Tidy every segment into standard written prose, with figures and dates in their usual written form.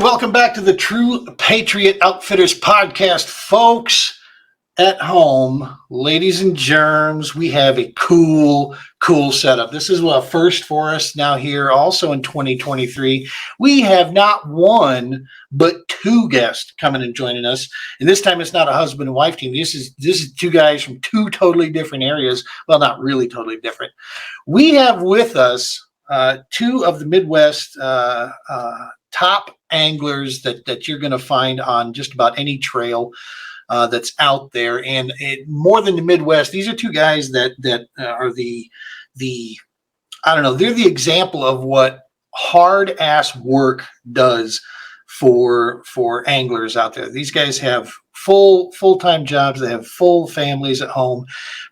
welcome back to the True Patriot Outfitters podcast, folks. At home, ladies and germs, we have a cool setup. This is a first for us now here also in 2023. We have not one, but two guests coming and joining us. And this time it's not a husband and wife team. This is two guys from two totally different areas. Well, not really totally different. We have with us two of the Midwest top anglers that you're going to find on just about any trail that's out there, and more than the Midwest. These are two guys that are the I don't know. They're the example of what hard ass work does for anglers out there. These guys have full-time jobs. They have full families at home,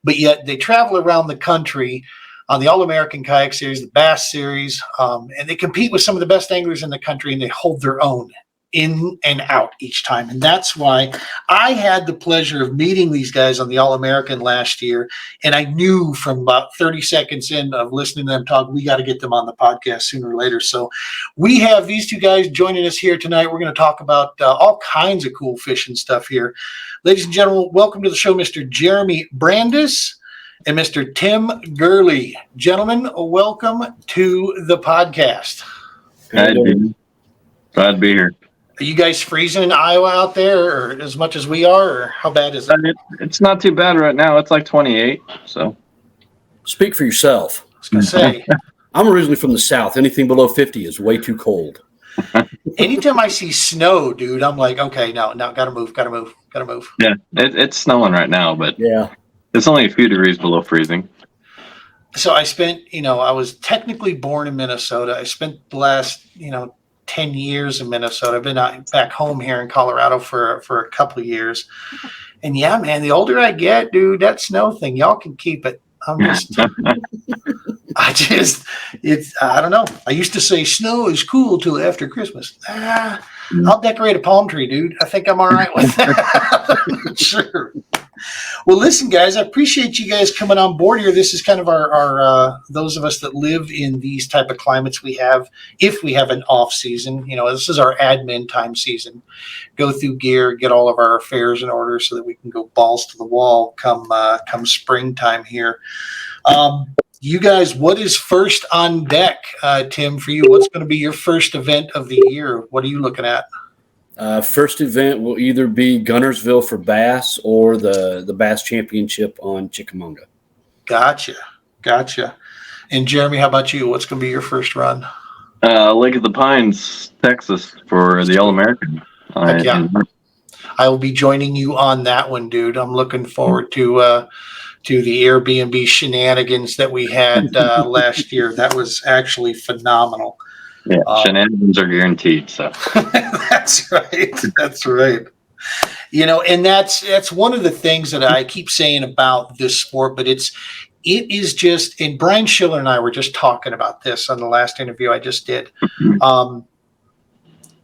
but yet they travel around the country on the All American Kayak Series, the BASS Series, and they compete with some of the best anglers in the country, and they hold their own in and out each time. And that's why I had the pleasure of meeting these guys on the All American last year. And I knew from about 30 seconds in of listening to them talk, we got to get them on the podcast sooner or later. So we have these two guys joining us here tonight. We're going to talk about all kinds of cool fishing stuff here. Ladies and gentlemen, welcome to the show, Mr. Jeremy Brandes and Mr. Tim Gurley. Gentlemen, welcome to the podcast. Glad to be here. Are you guys freezing in Iowa out there, or as much as we are, or how bad is it? It's not too bad right now. It's like 28. So, speak for yourself. I was gonna say, I'm originally from the South. Anything below 50 is way too cold. Anytime I see snow, dude, I'm like, okay, no, gotta move. Yeah, it's snowing right now, but yeah, it's only a few degrees below freezing. So I spent, I was technically born in Minnesota. I spent the last, 10 years in Minnesota. I've been back home here in Colorado for a couple of years. And yeah, man, the older I get, dude, that snow thing, y'all can keep it. I don't know. I used to say snow is cool till after Christmas. I'll decorate a palm tree, dude. I think I'm all right with that. Sure. Well, listen, guys, I appreciate you guys coming on board here. This is kind of our those of us that live in these type of climates we have, if we have an off season, this is our admin time season. Go through gear, get all of our affairs in order so that we can go balls to the wall come springtime here. You guys, what is first on deck, Tim, for you? What's going to be your first event of the year? What are you looking at? First event will either be Gunnersville for Bass or the Bass Championship on Chickamauga. Gotcha. And Jeremy, how about you? What's going to be your first run? Lake of the Pines, Texas, for the All American. Yeah. I will be joining you on that one, dude. I'm looking forward to the Airbnb shenanigans that we had last year. That was actually phenomenal. Yeah, shenanigans are guaranteed. So That's right. And that's one of the things that I keep saying about this sport, but it is just, and Brian Schiller and I were just talking about this on the last interview I just did.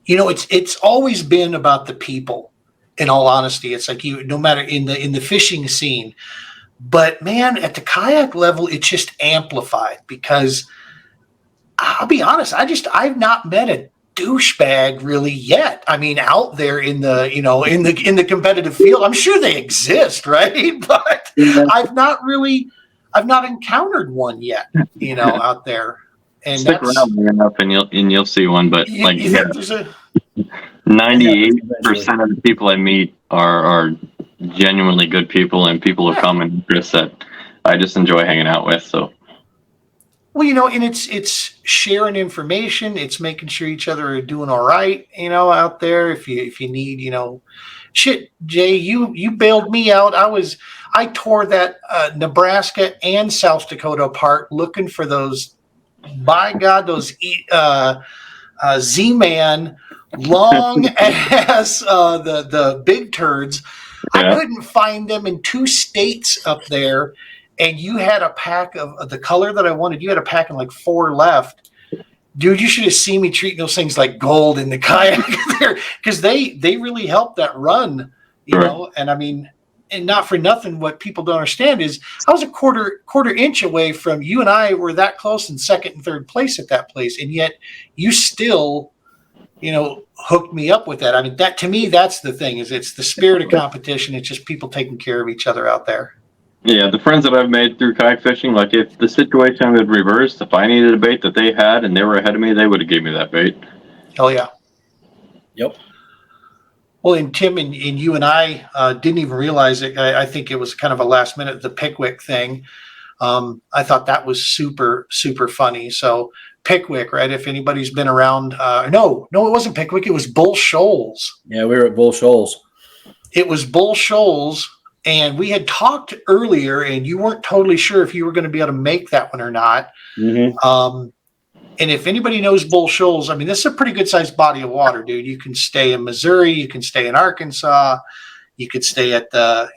It's always been about the people. In all honesty, it's like no matter in the fishing scene, but man, at the kayak level, it's just amplified because I'll be honest, I've not met a douchebag really yet. I mean, out there in the in the competitive field, I'm sure they exist, right? But I've not encountered one yet, out there. And stick around long enough, and you'll see one. But 98% of the people I meet are genuinely good people and people of common interest that I just enjoy hanging out with. So. Well, and it's sharing information. It's making sure each other are doing all right, out there. If you need, shit, Jay, you bailed me out. I tore that Nebraska and South Dakota apart looking for those, by God, those Z-Man long ass the big turds. Yeah. I couldn't find them in 2 states up there. And you had a pack of the color that I wanted. You had a pack and like 4 left. Dude, you should have seen me treating those things like gold in the kayak there, because they really helped that run, know. And I mean, and not for nothing, what people don't understand is I was a quarter inch away from you, and I were that close in second and third place at that place, and yet you still hooked me up with that. I mean, that to me, that's the thing, is it's the spirit of competition. It's just people taking care of each other out there. Yeah, the friends that I've made through kayak fishing, like if the situation had reversed, if I needed a bait that they had and they were ahead of me, they would have gave me that bait. Hell yeah. Yep. Well, and Tim and you and I didn't even realize it. I think it was kind of a last minute, the Pickwick thing. I thought that was super, super funny. So Pickwick, right? If anybody's been around, no, it wasn't Pickwick. It was Bull Shoals. Yeah, we were at Bull Shoals. It was Bull Shoals. And we had talked earlier, and you weren't totally sure if you were going to be able to make that one or not. Mm-hmm. And if anybody knows Bull Shoals, I mean, this is a pretty good sized body of water, dude. You can stay in Missouri, you can stay in Arkansas, you could stay at the,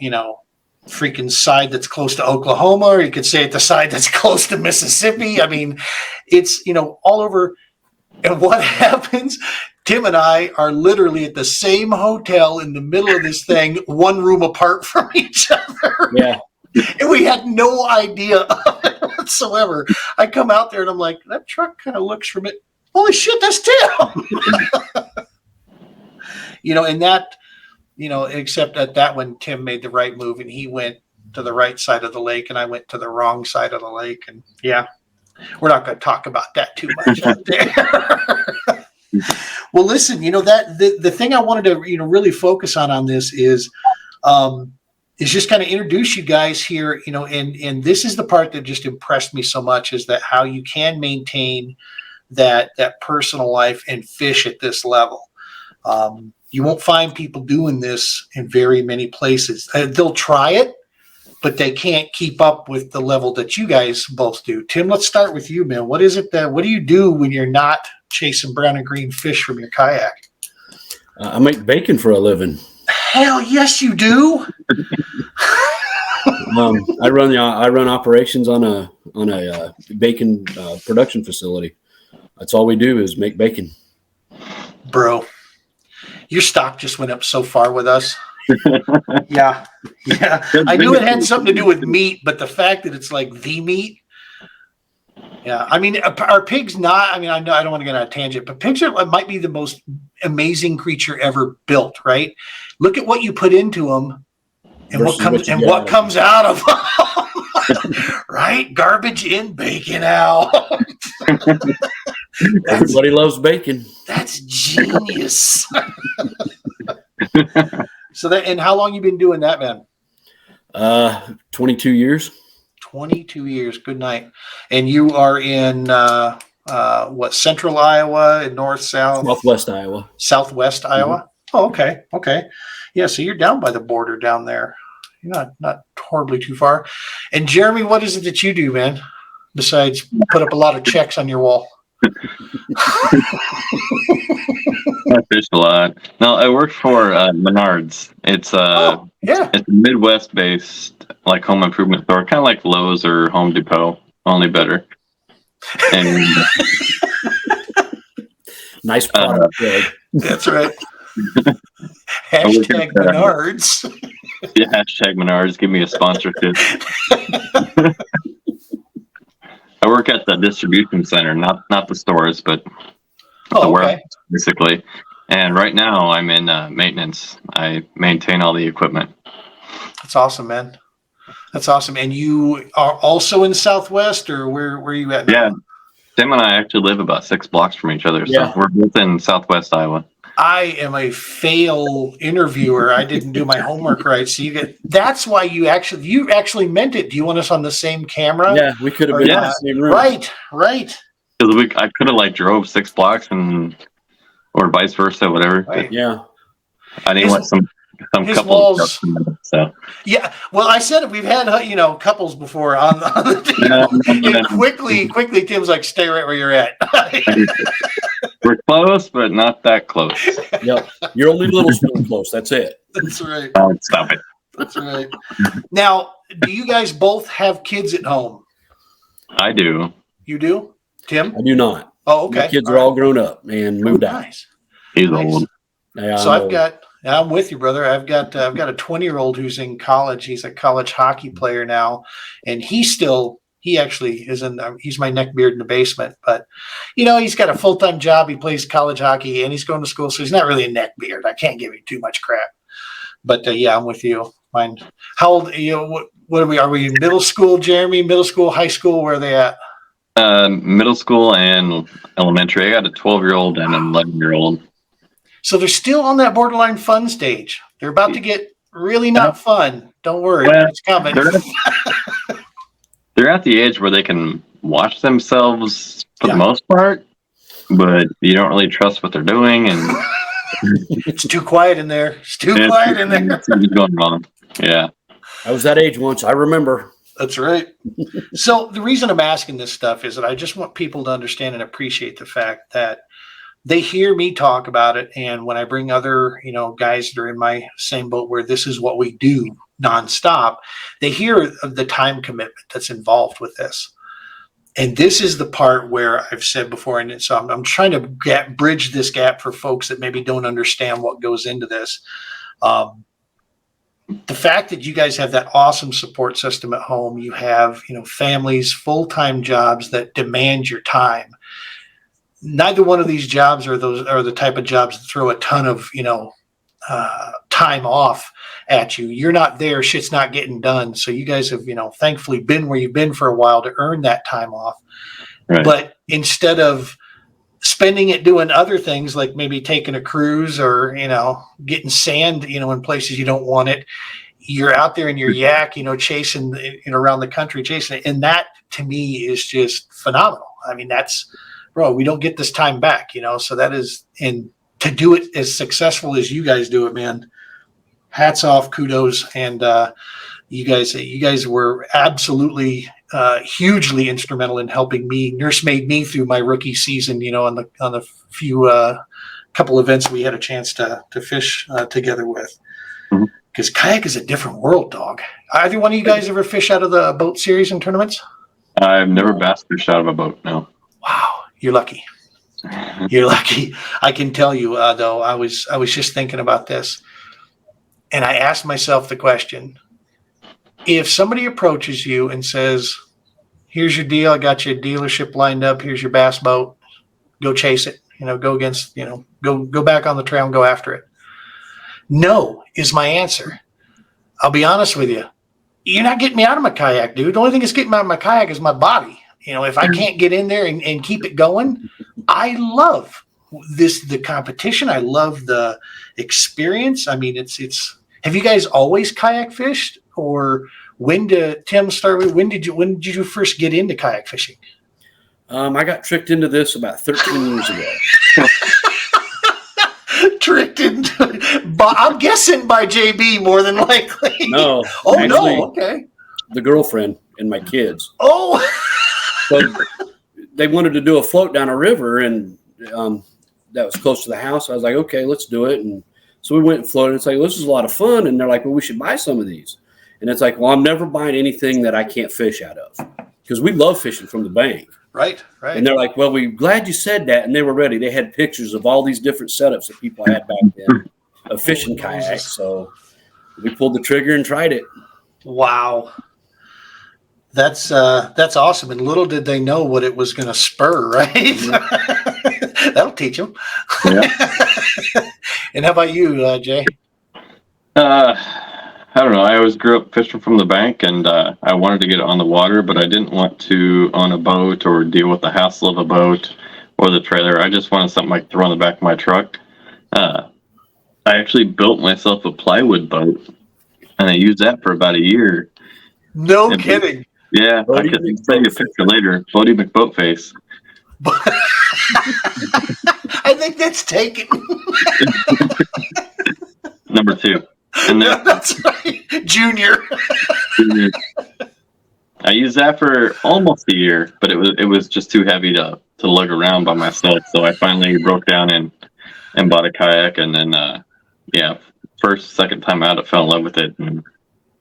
freaking side that's close to Oklahoma, or you could stay at the side that's close to Mississippi. I mean, it's, all over. And what happens? Tim and I are literally at the same hotel in the middle of this thing, one room apart from each other. Yeah. And we had no idea of it whatsoever. I come out there and I'm like, that truck kind of looks from it. Holy shit, that's Tim. And that, except at that one, Tim made the right move and he went to the right side of the lake and I went to the wrong side of the lake. And yeah, we're not going to talk about that too much out there. Well, listen, that the thing I wanted to, really focus on this is just kind of introduce you guys here, and this is the part that just impressed me so much, is that how you can maintain that personal life and fish at this level. You won't find people doing this in very many places. They'll try it, but they can't keep up with the level that you guys both do. Tim, let's start with you, man. What do you do when you're not chasing brown and green fish from your kayak? I make bacon for a living. Hell yes, you do. I run operations on a bacon production facility. That's all we do is make bacon. Bro, your stock just went up so far with us. Yeah. I knew it had something to do with meat, but the fact that it's like the meat. Yeah. I mean, are pigs not? I mean, I know I don't want to get on a tangent, but pigs might be the most amazing creature ever built, right? Look at what you put into them and what comes out of them. Right? Garbage in, bacon out. Everybody loves bacon. That's genius. And how long you been doing that, man? 22 years. 22 years. Good night. And you are in central Iowa and north, south? Southwest Iowa. Southwest Iowa? Oh, okay. Okay. Yeah, so you're down by the border down there. You're not horribly too far. And Jeremy, what is it that you do, man? Besides put up a lot of checks on your wall. I fish a lot. No, I work for Menards. It's it's a Midwest based like home improvement store, kind of like Lowe's or Home Depot, only better. And nice product. That's right. Hashtag Menards. Yeah, hashtag Menards. Give me a sponsorship. I work at the distribution center, not the stores, but the warehouse, basically. And right now I'm in maintenance. I maintain all the equipment. That's awesome, man. That's awesome. And you are also in Southwest, or where are you at now? Yeah. Tim and I actually live about 6 blocks from each other. So we're both in Southwest Iowa. I am a fail interviewer. I didn't do my homework right. So that's why you actually meant it. Do you want us on the same camera? Yeah, we could have been in the same room. Right. Because I could have drove 6 blocks or vice versa, whatever. Right. Yeah. I didn't want some couples. Walls, so. Yeah. Well, I said it. We've had couples before on the quickly. Tim's like, stay right where you're at. We're close, but not that close. Yep. You're only a little spoon close. That's it. That's right. Stop it. That's right. Now, do you guys both have kids at home? I do. You do, Tim? I do not. Oh, okay. My kids are all grown up and moved out. Nice. He's old. Yeah, so I'm with you, brother. I've got a 20-year-old who's in college. He's a college hockey player now, and he still He actually is he's my neckbeard in the basement, but he's got a full-time job. He plays college hockey and he's going to school. So he's not really a neckbeard. I can't give him too much crap, but yeah, I'm with you. Mine. How old, what are we in middle school, Jeremy? Middle school, high school? Where are they at? Middle school and elementary. I got a 12-year-old and an 11-year-old. So they're still on that borderline fun stage. They're about to get really not fun. Don't worry. Well, it's coming. They're at the age where they can watch themselves for the most part, but you don't really trust what they're doing. And it's too quiet in there. It's too quiet in there. Something's going wrong. Yeah. I was that age once. I remember. That's right. So the reason I'm asking this stuff is that I just want people to understand and appreciate the fact that they hear me talk about it. And when I bring other, guys that are in my same boat where this is what we do nonstop, they hear of the time commitment that's involved with this. And this is the part where I've said before, and so I'm trying to bridge this gap for folks that maybe don't understand what goes into this. The fact that you guys have that awesome support system at home, you have, families, full-time jobs that demand your time. Neither one of these jobs are the type of jobs that throw a ton of, time off at you. You're not there. Shit's not getting done. So you guys have, thankfully been where you've been for a while to earn that time off. Right. But instead of spending it doing other things like maybe taking a cruise or, getting sand, in places you don't want it, you're out there in your IYAK, chasing around the country, chasing it. And that to me is just phenomenal. I mean, bro, we don't get this time back, so that is, and to do it as successful as you guys do it, man, hats off, kudos. And you guys were absolutely hugely instrumental in helping me, nursemaid me through my rookie season, on the few couple events we had a chance to fish together with. Because kayak is a different world, dog. Either one of you guys ever fish out of the boat series and tournaments? I've never bass fished out of a boat, no. Wow, you're lucky. You're lucky. I can tell you, though, I was just thinking about this, and I asked myself the question: if somebody approaches you and says, "Here's your deal. I got you a dealership lined up. Here's your bass boat. Go chase it. Go against. Go back on the trail and go after it." No is my answer. I'll be honest with you. You're not getting me out of my kayak, dude. The only thing that's getting me out of my kayak is my body. If I can't get in there and keep it going, I love the competition. I love the experience. I mean, it's. Have you guys always kayak fished, or when did Tim start with? When did you first get into kayak fishing? I got tricked into this about 13 years ago. Tricked into, but I'm guessing by JB more than likely. No. Oh, actually, no. Okay. The girlfriend and my kids. Oh. But they wanted to do a float down a river, and that was close to the house. I was like, okay, let's do it. And so we went and floated. It's like, well, this is a lot of fun. And they're like, well, we should buy some of these. And it's like, well, I'm never buying anything that I can't fish out of, because we love fishing from the bank. Right. And they're like, well, we're glad you said that. And they were ready. They had pictures of all these different setups that people had back then of fishing kayaks. So we pulled the trigger and tried it. Wow. That's awesome. And little did they know what it was going to spur, right? Mm-hmm. That'll teach them. Yeah. And how about you, Jay? I don't know. I always grew up fishing from the bank, and I wanted to get on the water, but I didn't want to own a boat or deal with the hassle of a boat or the trailer. I just wanted something I could throw on the back of my truck. I actually built myself a plywood boat, and I used that for about a year. No kidding. Yeah, I could send you a picture later. Bodie McBoatface. I think that's taken. Number 2. And then, that's right. Junior. I used that for almost a year, but it was just too heavy to lug around by myself. So I finally broke down and bought a kayak, and then second time out, I fell in love with it, and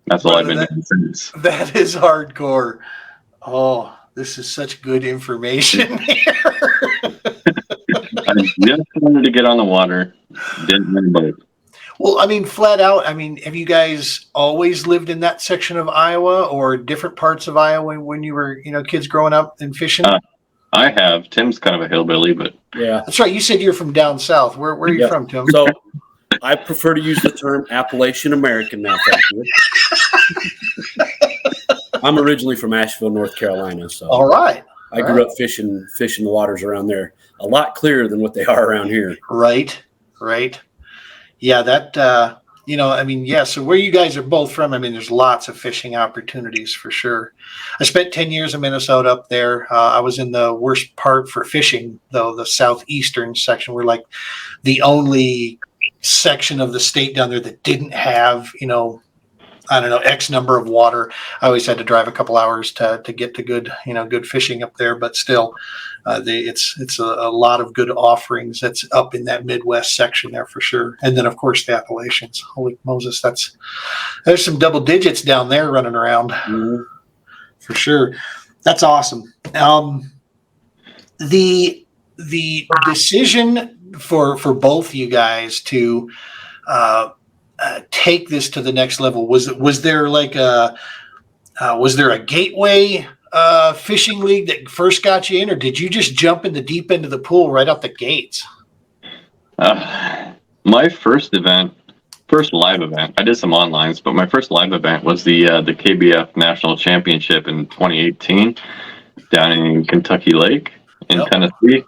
that's all I've been doing since. That is hardcore. Oh, this is such good information here. I just wanted to get on the water, didn't win a boat. Well, I mean, flat out, I mean, have you guys always lived in that section of Iowa or different parts of Iowa when you were, kids growing up and fishing? I have. Tim's kind of a hillbilly, but Yeah. That's right. You said you're from down south. Where are you from, Tim? So I prefer to use the term Appalachian American now. Thank you. I'm originally from Asheville, North Carolina. So All right. I grew up fishing the waters around there a lot clearer than what they are around here. Right. Yeah, that, so where you guys are both from, I mean, there's lots of fishing opportunities for sure. I spent 10 years in Minnesota up there. I was in the worst part for fishing, though, the southeastern section. We're like the only section of the state down there that didn't have, X number of water. I always had to drive a couple hours to get to good fishing up there, but still, it's a lot of good offerings that's up in that Midwest section there for sure. And then of course the Appalachians. Holy Moses, there's some double digits down there running around for sure. That's awesome. The decision for both you guys to take this to the next level, was there a gateway fishing league that first got you in, or did you just jump in the deep end of the pool right out the gates? My first live event, I did some onlines, but my first live event was the KBF National Championship in 2018 down in Kentucky Lake in Tennessee.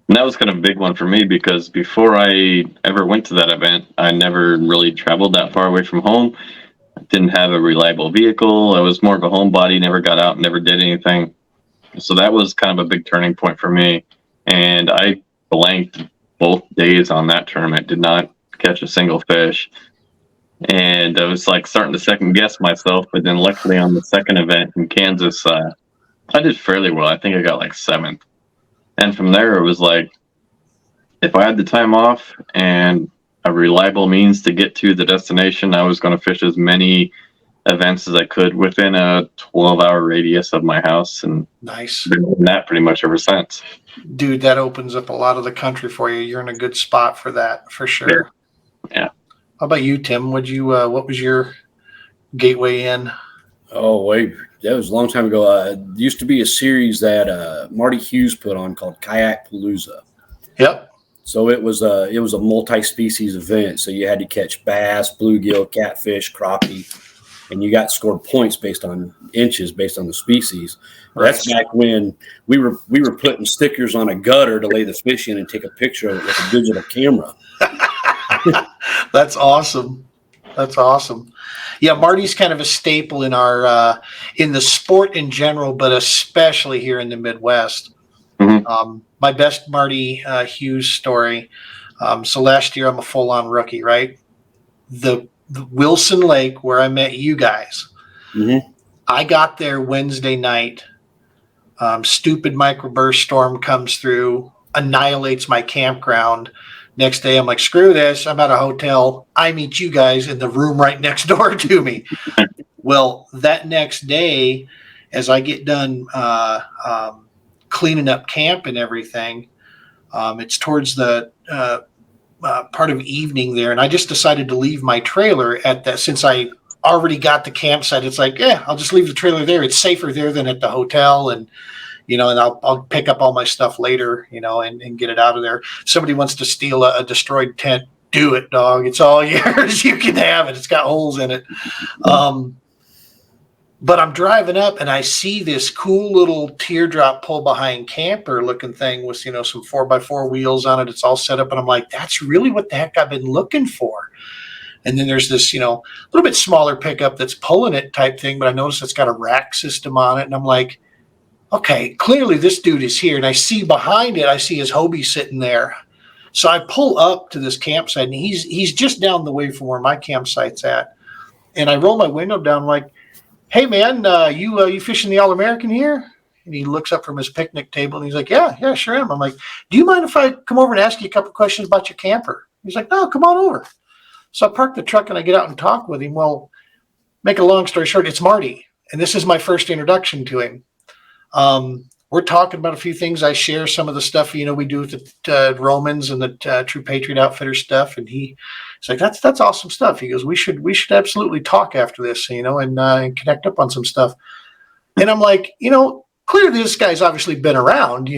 And that was kind of a big one for me because before I ever went to that event, I never really traveled that far away from home. I didn't have a reliable vehicle. I was more of a homebody, never got out, never did anything. So that was kind of a big turning point for me. And I blanked both days on that tournament, did not catch a single fish. And I was like starting to second guess myself. But then luckily on the second event in Kansas, I did fairly well. I think I got like 7th. And from there, it was like, if I had the time off and a reliable means to get to the destination, I was going to fish as many events as I could within a 12-hour radius of my house. And nice. Been doing that pretty much ever since. Dude, that opens up a lot of the country for you. You're in a good spot for that, for sure. Yeah. How about you, Tim? What was your gateway in? Oh, wait. That was a long time ago. There used to be a series that Marty Hughes put on called Kayak Palooza. Yep. So it was a multi-species event. So you had to catch bass, bluegill, catfish, crappie, and you got scored points based on inches, based on the species. Right. That's back when we were putting stickers on a gutter to lay the fish in and take a picture of it with a digital camera. That's awesome. Yeah, Marty's kind of a staple in our in the sport in general, but especially here in the Midwest. Mm-hmm. My best Marty Hughes story. So last year I'm a full-on rookie, right? The Wilson Lake where I met you guys. Mm-hmm. I got there Wednesday night. Stupid microburst storm comes through, annihilates my campground. Next day, I'm like, screw this. I'm at a hotel. I meet you guys in the room right next door to me. Well, that next day, as I get done cleaning up camp and everything, it's towards the part of evening there. And I just decided to leave my trailer at that. Since I already got the campsite, it's like, I'll just leave the trailer there. It's safer there than at the hotel. And and I'll pick up all my stuff later, and get it out of there. If somebody wants to steal a destroyed tent, do it, dog. It's all yours. You can have it. It's got holes in it. But I'm driving up and I see this cool little teardrop pull behind camper looking thing with, some 4x4 wheels on it. It's all set up. And I'm like, that's really what the heck I've been looking for. And then there's this, little bit smaller pickup that's pulling it type thing. But I noticed it's got a rack system on it. And I'm like, okay, clearly this dude is here. And I see behind it, I see his Hobie sitting there. So I pull up to this campsite and he's just down the way from where my campsite's at. And I roll my window down like, hey man, you fishing the All American here? And he looks up from his picnic table and he's like, yeah, sure am. I'm like, do you mind if I come over and ask you a couple questions about your camper? He's like, no, come on over. So I park the truck and I get out and talk with him. Well, make a long story short, it's Marty. And this is my first introduction to him. we're talking about a few things. I share some of the stuff, we do with the Romans and the True Patriot Outfitter stuff. And he's like, that's awesome stuff. He goes, we should absolutely talk after this, and connect up on some stuff. And I'm like, clearly this guy's obviously been around,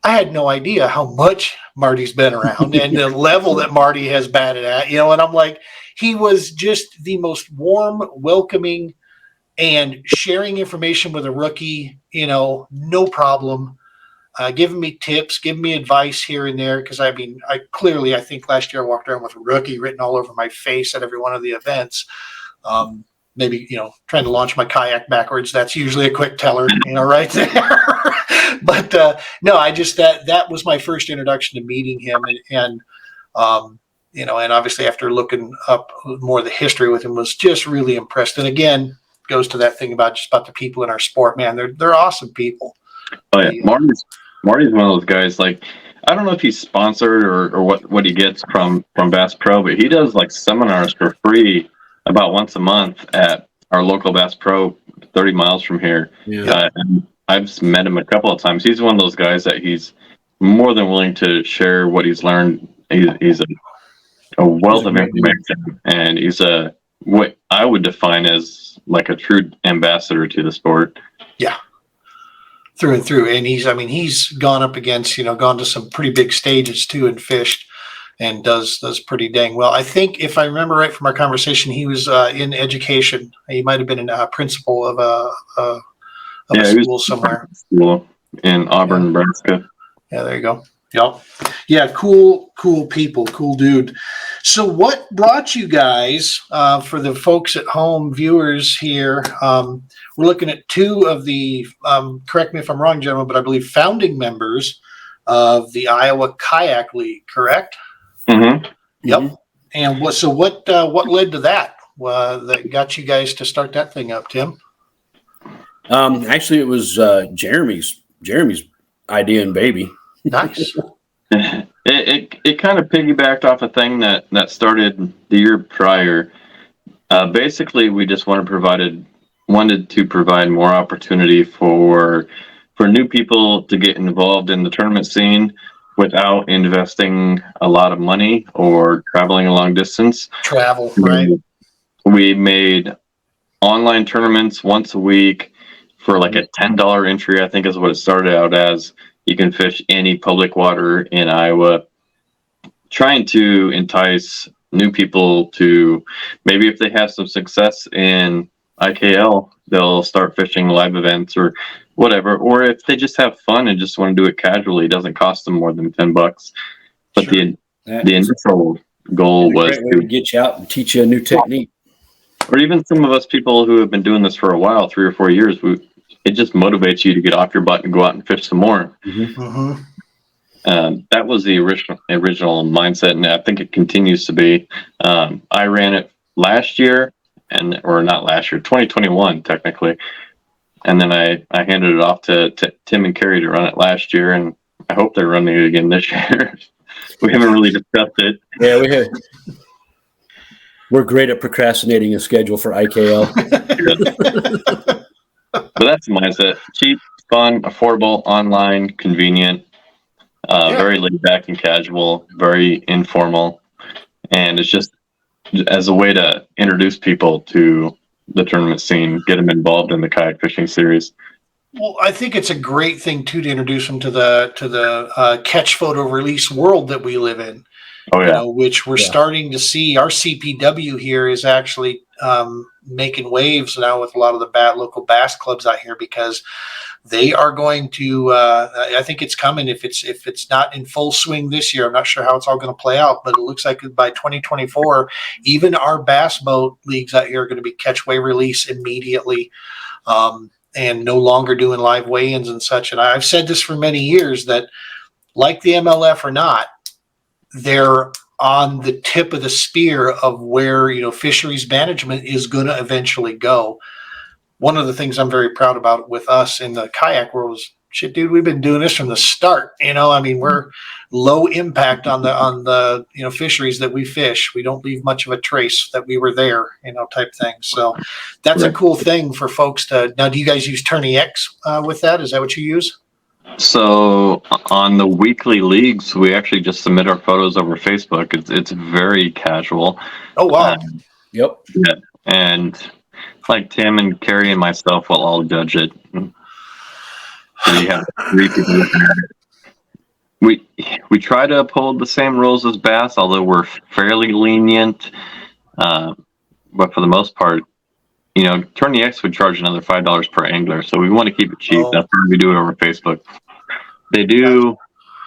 I had no idea how much Marty's been around and the level that Marty has batted at, and I'm like, he was just the most warm, welcoming, and sharing information with a rookie, no problem. Giving me tips, giving me advice here and there. Cause I think last year I walked around with a rookie written all over my face at every one of the events. Maybe, trying to launch my kayak backwards. That's usually a quick teller, right there. But no, that was my first introduction to meeting him. And obviously after looking up more of the history with him, was just really impressed. And again, goes to that thing about the people in our sport, man. They're awesome people. Oh yeah. Marty's one of those guys. Like, I don't know if he's sponsored or what he gets from Bass Pro, but he does like seminars for free about once a month at our local Bass Pro 30 miles from here. Yeah. And I've met him a couple of times. He's one of those guys that he's more than willing to share what he's learned. He's a wealth of information, and he's what I would define as like a true ambassador to the sport. Yeah. Through and through. And he's gone up against, gone to some pretty big stages too and fished, and does pretty dang well. I think if I remember right from our conversation, he was in education. He might have been a principal of a school somewhere. School in Auburn, Nebraska. Yeah, there you go. Yep. Yeah, cool people, cool dude. So what brought you guys, for the folks at home, viewers here, we're looking at two of the, correct me if I'm wrong, gentlemen, but I believe founding members of the Iowa Kayak League, correct? Mm-hmm. Yep. Mm-hmm. And what led to that? That got you guys to start that thing up, Tim? Actually, it was Jeremy's idea and baby. Nice. It kind of piggybacked off a thing that started the year prior. Basically, we just wanted to provide more opportunity for new people to get involved in the tournament scene without investing a lot of money or traveling a long distance. Travel, right? We made online tournaments once a week for like a $10 entry, I think is what it started out as. You can fish any public water in Iowa, trying to entice new people to maybe if they have some success in IKL, they'll start fishing live events or whatever. Or if they just have fun and just want to do it casually, it doesn't cost them more than $10. But sure. The initial goal was to get you out and teach you a new technique. Or even some of us people who have been doing this for a while, 3 or 4 years, it just motivates you to get off your butt and go out and fish some more. Mm-hmm. Mm-hmm. That was the original mindset, and I think it continues to be. I ran it last year, or not last year, 2021 technically, and then I handed it off to Tim and Carrie to run it last year, and I hope they're running it again this year. We haven't really discussed it. Yeah, we have. We're great at procrastinating a schedule for IKL. But that's the mindset. Cheap, fun, affordable, online, convenient, very laid back and casual, very informal. And it's just as a way to introduce people to the tournament scene, get them involved in the kayak fishing series. Well, I think it's a great thing too to introduce them to the catch photo release world that we live in. Oh yeah, which we're starting to see. Our CPW here is actually making waves now with a lot of the local bass clubs out here, because they are going to. I think it's coming. If it's not in full swing this year, I'm not sure how it's all going to play out, but it looks like by 2024, even our bass boat leagues out here are going to be catch wave release immediately. And no longer doing live weigh-ins and such. And I've said this for many years that, like the MLF or not, they're on the tip of the spear of where, fisheries management is going to eventually go. One of the things I'm very proud about with us in the kayak world is, shit, dude, we've been doing this from the start. We're low impact on the fisheries that we fish. We don't leave much of a trace that we were there, type thing. So that's a cool thing for folks to. Now, do you guys use Tourney X with that? Is that what you use? So on the weekly leagues, we actually just submit our photos over Facebook. It's very casual. Oh wow. Yep. Yeah. And like Tim and Carrie and myself will all judge it. So you have 3 people looking at it. We try to uphold the same rules as Bass, although we're fairly lenient. But for the most part, Tourney X would charge another $5 per angler, so we want to keep it cheap. Oh. That's why we do it over Facebook. They do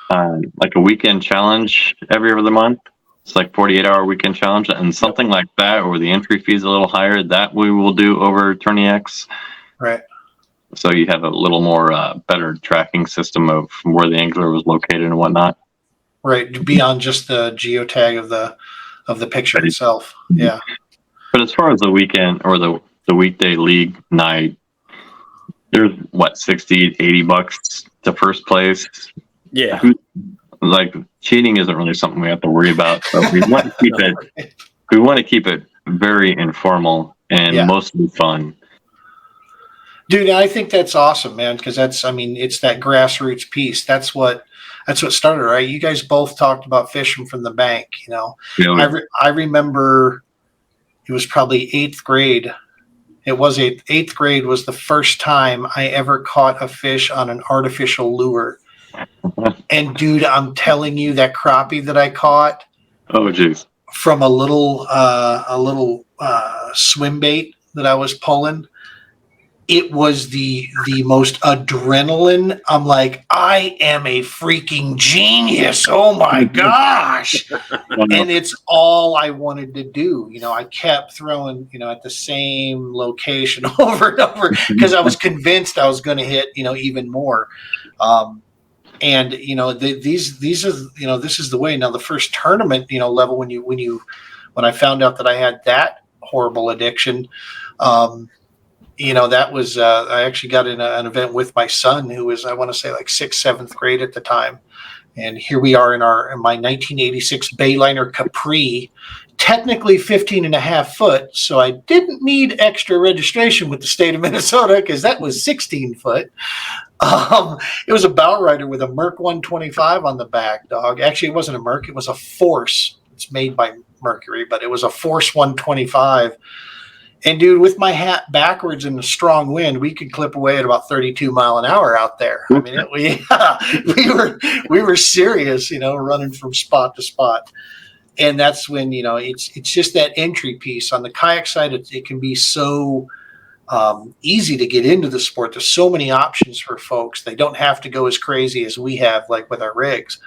like a weekend challenge every other month. It's like 48-hour weekend challenge, and something like that, or the entry fee is a little higher. That we will do over Tourney X. Right. So you have a little more better tracking system of where the angler was located and whatnot. Right, beyond just the geotag of the picture itself. Yeah. But as far as the weekend or the weekday league night, there's what, $60-$80 to first place. Yeah. Like cheating isn't really something we have to worry about. But we want to keep it. We want to keep it very informal and mostly fun. Dude, I think that's awesome, man, because it's that grassroots piece. That's what started, right? You guys both talked about fishing from the bank, I remember it was probably 8th grade. It was 8th grade was the first time I ever caught a fish on an artificial lure. And dude, I'm telling you, that crappie that I caught, oh geez, from a little swim bait that I was pulling, it was the most adrenaline. I'm like, I am a freaking genius. Oh my gosh. And it's all I wanted to do. I kept throwing, at the same location over and over because I was convinced I was going to hit, even more. And these are, this is the way. Now the first tournament, level when I found out that I had that horrible addiction, that was I actually got in an event with my son, who was, I want to say, like 6th, 7th grade at the time. And here we are in my 1986 Bayliner Capri, technically 15.5 foot. So I didn't need extra registration with the state of Minnesota because that was 16 foot. It was a bow rider with a Merc 125 on the back, dog. Actually, it wasn't a Merc. It was a Force. It's made by Mercury, but it was a Force 125. And dude, with my hat backwards in the strong wind, we could clip away at about 32 mile an hour out there. I mean, we were serious, running from spot to spot. And that's when, it's just that entry piece. On the kayak side, it can be so easy to get into the sport. There's so many options for folks. They don't have to go as crazy as we have, like with our rigs.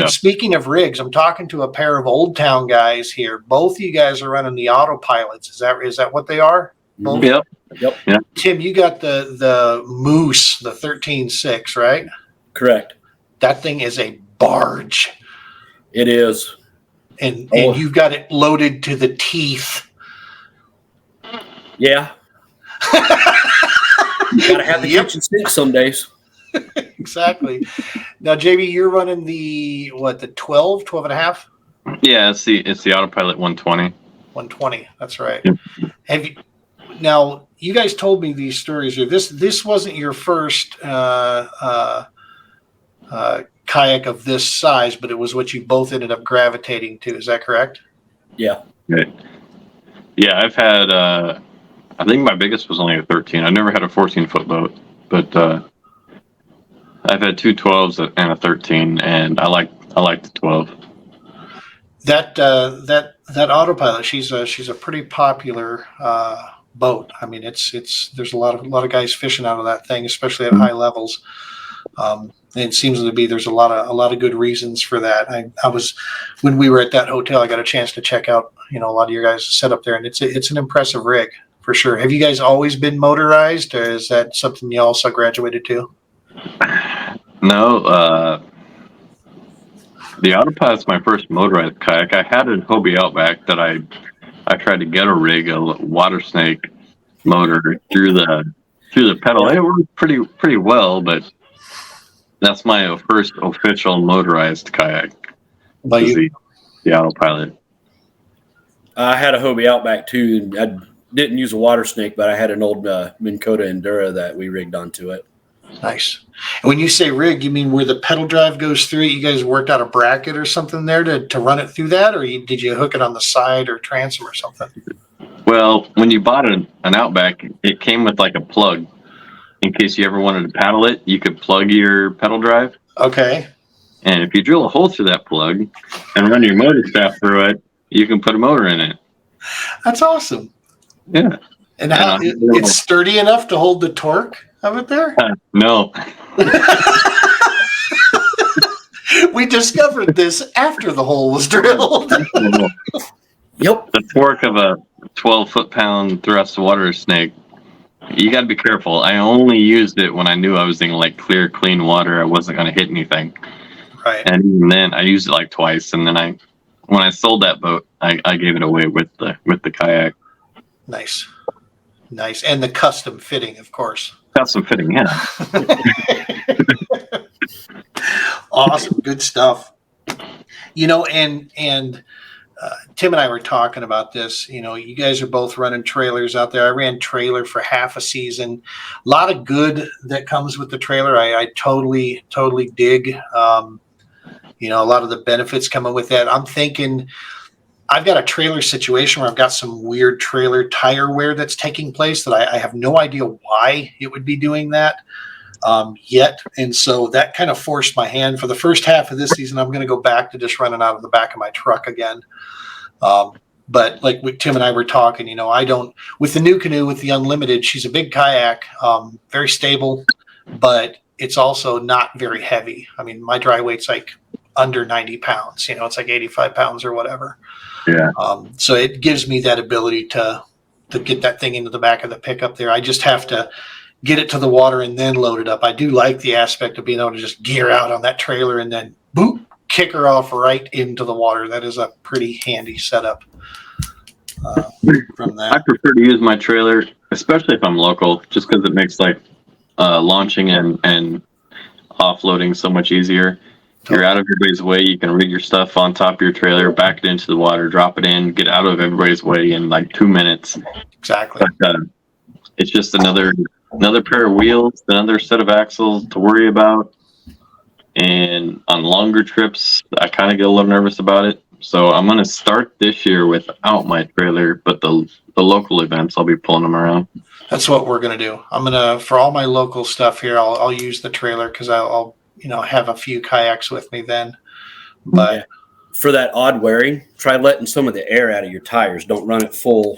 Speaking of rigs, I'm talking to a pair of Old Town guys here. Both of you guys are running the autopilots. Is that what they are? Both? Yep. Tim, you got the Moose, the 13.6, right? Correct. That thing is a barge. It is. And you've got it loaded to the teeth. Yeah. You gotta have the kitchen sink some days. Exactly. Now, JB, you're running the 12 and a half? Yeah, it's the autopilot 120. 120. That's right. Yep. Now, you guys told me these stories. This wasn't your first kayak of this size, but it was what you both ended up gravitating to. Is that correct? Yeah. Right. Yeah, I've had. I think my biggest was only a 13. I never had a 14-foot boat, but I've had 2 12s and a 13, and I like the 12. That autopilot, she's a pretty popular boat. I mean, there's a lot of guys fishing out of that thing, especially at high levels. And it seems to be there's a lot of good reasons for that. I was, when we were at that hotel, I got a chance to check out a lot of your guys' setup there, and it's an impressive rig for sure. Have you guys always been motorized, or is that something you also graduated to? No, the autopilot's my first motorized kayak. I had a Hobie Outback that I tried to get a water snake motor through the pedal. It worked pretty well, but that's my first official motorized kayak. The autopilot. I had a Hobie Outback too. I didn't use a water snake, but I had an old Minn Kota Endura that we rigged onto it. Nice. And when you say rig, you mean where the pedal drive goes through it? You guys worked out a bracket or something there to run it through that, or did you hook it on the side or transom or something? Well, when you bought an Outback, it came with like a plug. In case you ever wanted to paddle it, you could plug your pedal drive. Okay. And if you drill a hole through that plug and run your motor shaft through it, you can put a motor in it. That's awesome. Yeah. And how it's sturdy enough to hold the torque of it there? No. We discovered this after the hole was drilled. Yep. The torque of a 12 foot-pound thrust water snake, you got to be careful. I only used it when I knew I was in like clear, clean water. I wasn't going to hit anything. Right. And even then, I used it like twice. And then when I sold that boat, I gave it away with the kayak. Nice. And the custom fitting, of course. Custom fitting, yeah. Awesome. Good stuff. And Tim and I were talking about this. You guys are both running trailers out there. I ran trailer for half a season. A lot of good that comes with the trailer. I totally dig. A lot of the benefits coming with that. I'm thinking I've got a trailer situation where I've got some weird trailer tire wear that's taking place that I have no idea why it would be doing that yet. And so that kind of forced my hand. For the first half of this season, I'm going to go back to just running out of the back of my truck again. But like with Tim and I were talking, with the new canoe, with the Unlimited, she's a big kayak, very stable, but it's also not very heavy. I mean, my dry weight's like under 90 pounds, it's like 85 pounds or whatever. Yeah. So it gives me that ability to get that thing into the back of the pickup there. I just have to get it to the water and then load it up. I do like the aspect of being able to just gear out on that trailer and then boop, kick her off right into the water. That is a pretty handy setup from that. I prefer to use my trailer, especially if I'm local, just because it makes like launching and offloading so much easier. You're out of everybody's way. You can rig your stuff on top of your trailer, back it into the water, drop it in, get out of everybody's way in like 2 minutes. Exactly. But it's just another pair of wheels, another set of axles to worry about. And on longer trips, I kind of get a little nervous about it. So I'm going to start this year without my trailer, but the local events, I'll be pulling them around. That's what we're going to do. I'm going to, for all my local stuff here, I'll use the trailer because I'll have a few kayaks with me then. But yeah. For that odd wearing, try letting some of the air out of your tires. Don't run it full.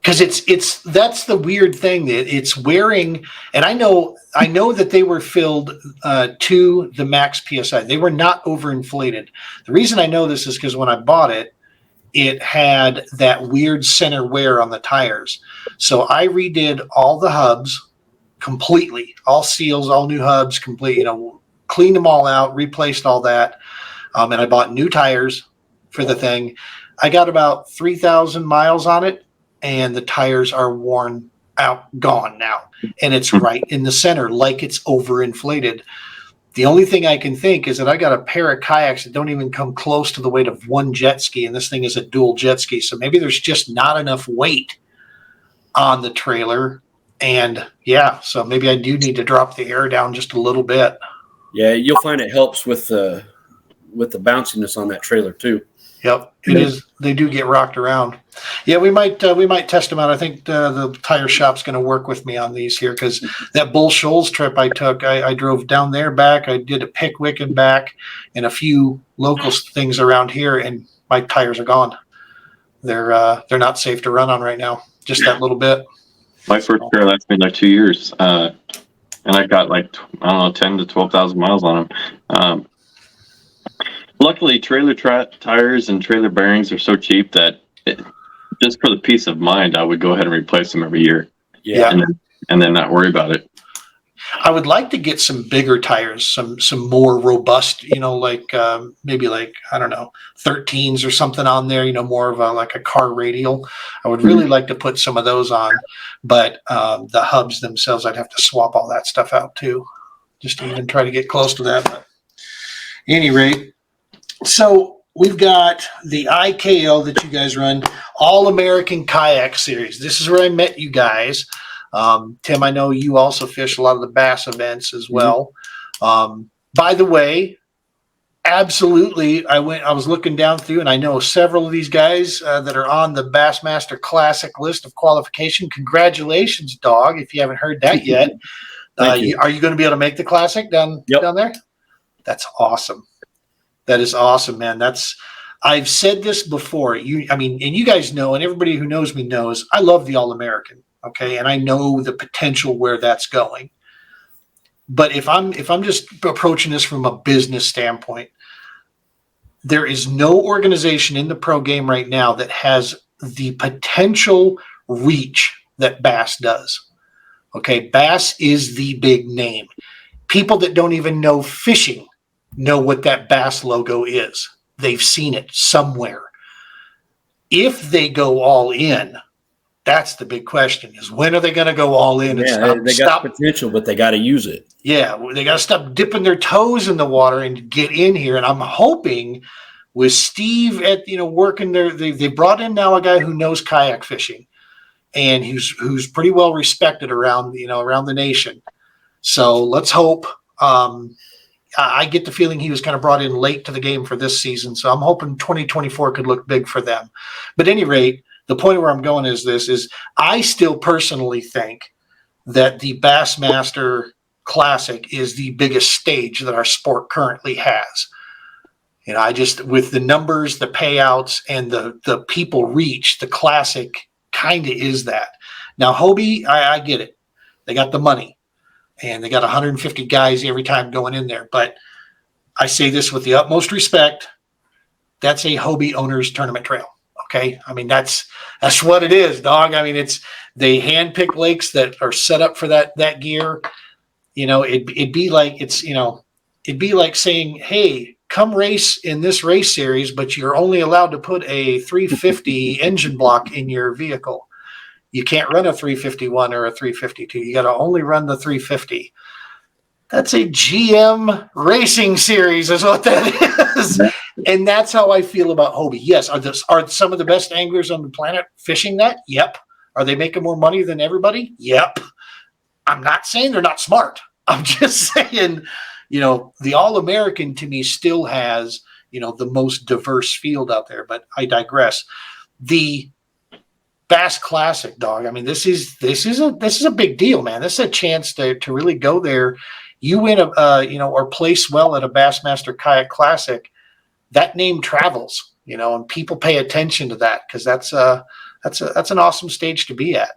Because that's the weird thing, that it's wearing, and I know that they were filled to the max PSI. They were not overinflated. The reason I know this is because when I bought it, it had that weird center wear on the tires. So I redid all the hubs completely, all seals, all new hubs, complete, cleaned them all out, replaced all that. And I bought new tires for the thing. I got about 3,000 miles on it, and the tires are worn out, gone now. And it's right in the center, like it's overinflated. The only thing I can think is that I got a pair of kayaks that don't even come close to the weight of one jet ski, and this thing is a dual jet ski. So maybe there's just not enough weight on the trailer. And yeah, so maybe I do need to drop the air down just a little bit. Yeah, you'll find it helps with the bounciness on that trailer too. Yep, it is. They do get rocked around. Yeah, we might test them out. I think the tire shop's going to work with me on these here, because that Bull Shoals trip I took, I drove down there back. I did a Pickwick and back, and a few local things around here, and my tires are gone. They're not safe to run on right now. Just that little bit. My first pair lasted me like 2 years, and I got like 10 to 12,000 miles on them. Luckily, trailer tires and trailer bearings are so cheap that just for the peace of mind, I would go ahead and replace them every year. Yeah, and then not worry about it. I would like to get some bigger tires, some more robust, maybe like, I don't know, 13s or something on there, more of like a car radial. I would really like to put some of those on, but the hubs themselves, I'd have to swap all that stuff out too, just to even try to get close to that. But at any rate, so we've got the IKO that you guys run, All American Kayak Series. This is where I met you guys. Tim, I know you also fish a lot of the bass events as well. By the way, absolutely, I was looking down through, and I know several of these guys that are on the Bassmaster Classic list of qualification. Congratulations, dog! If you haven't heard that yet, are you going to be able to make the Classic down there? That's awesome. That is awesome, man. I've said this before. And you guys know, and everybody who knows me knows, I love the All American. Okay, and I know the potential where that's going. But if I'm just approaching this from a business standpoint, there is no organization in the pro game right now that has the potential reach that Bass does. Okay, Bass is the big name. People that don't even know fishing know what that Bass logo is. They've seen it somewhere. If they go all in, that's the big question: is when are they going to go all in? And they got potential, but they got to use it. Yeah, they got to stop dipping their toes in the water and get in here. And I'm hoping with Steve working there, they brought in now a guy who knows kayak fishing, and who's pretty well respected around the nation. So let's hope. I get the feeling he was kind of brought in late to the game for this season, so I'm hoping 2024 could look big for them. But at any rate, the point where I'm going is I still personally think that the Bassmaster Classic is the biggest stage that our sport currently has. With the numbers, the payouts, and the people reach, the Classic kind of is that. Now, Hobie, I get it. They got the money, and they got 150 guys every time going in there. But I say this with the utmost respect. That's a Hobie owner's tournament trail. Okay. that's what it is, dog. They handpick lakes that are set up for that gear. It'd be like saying, hey, come race in this race series, but you're only allowed to put a 350 engine block in your vehicle. You can't run a 351 or a 352. You got to only run the 350. That's a GM racing series is what that is. And that's how I feel about Hobie. Yes. Are some of the best anglers on the planet fishing that? Yep. Are they making more money than everybody? Yep. I'm not saying they're not smart. I'm just saying, the All American to me still has, the most diverse field out there, but I digress. The Bass Classic, dog. This is a big deal, man. This is a chance to really go there. You win or place well at a Bassmaster Kayak Classic, that name travels, and people pay attention to that because that's an awesome stage to be at.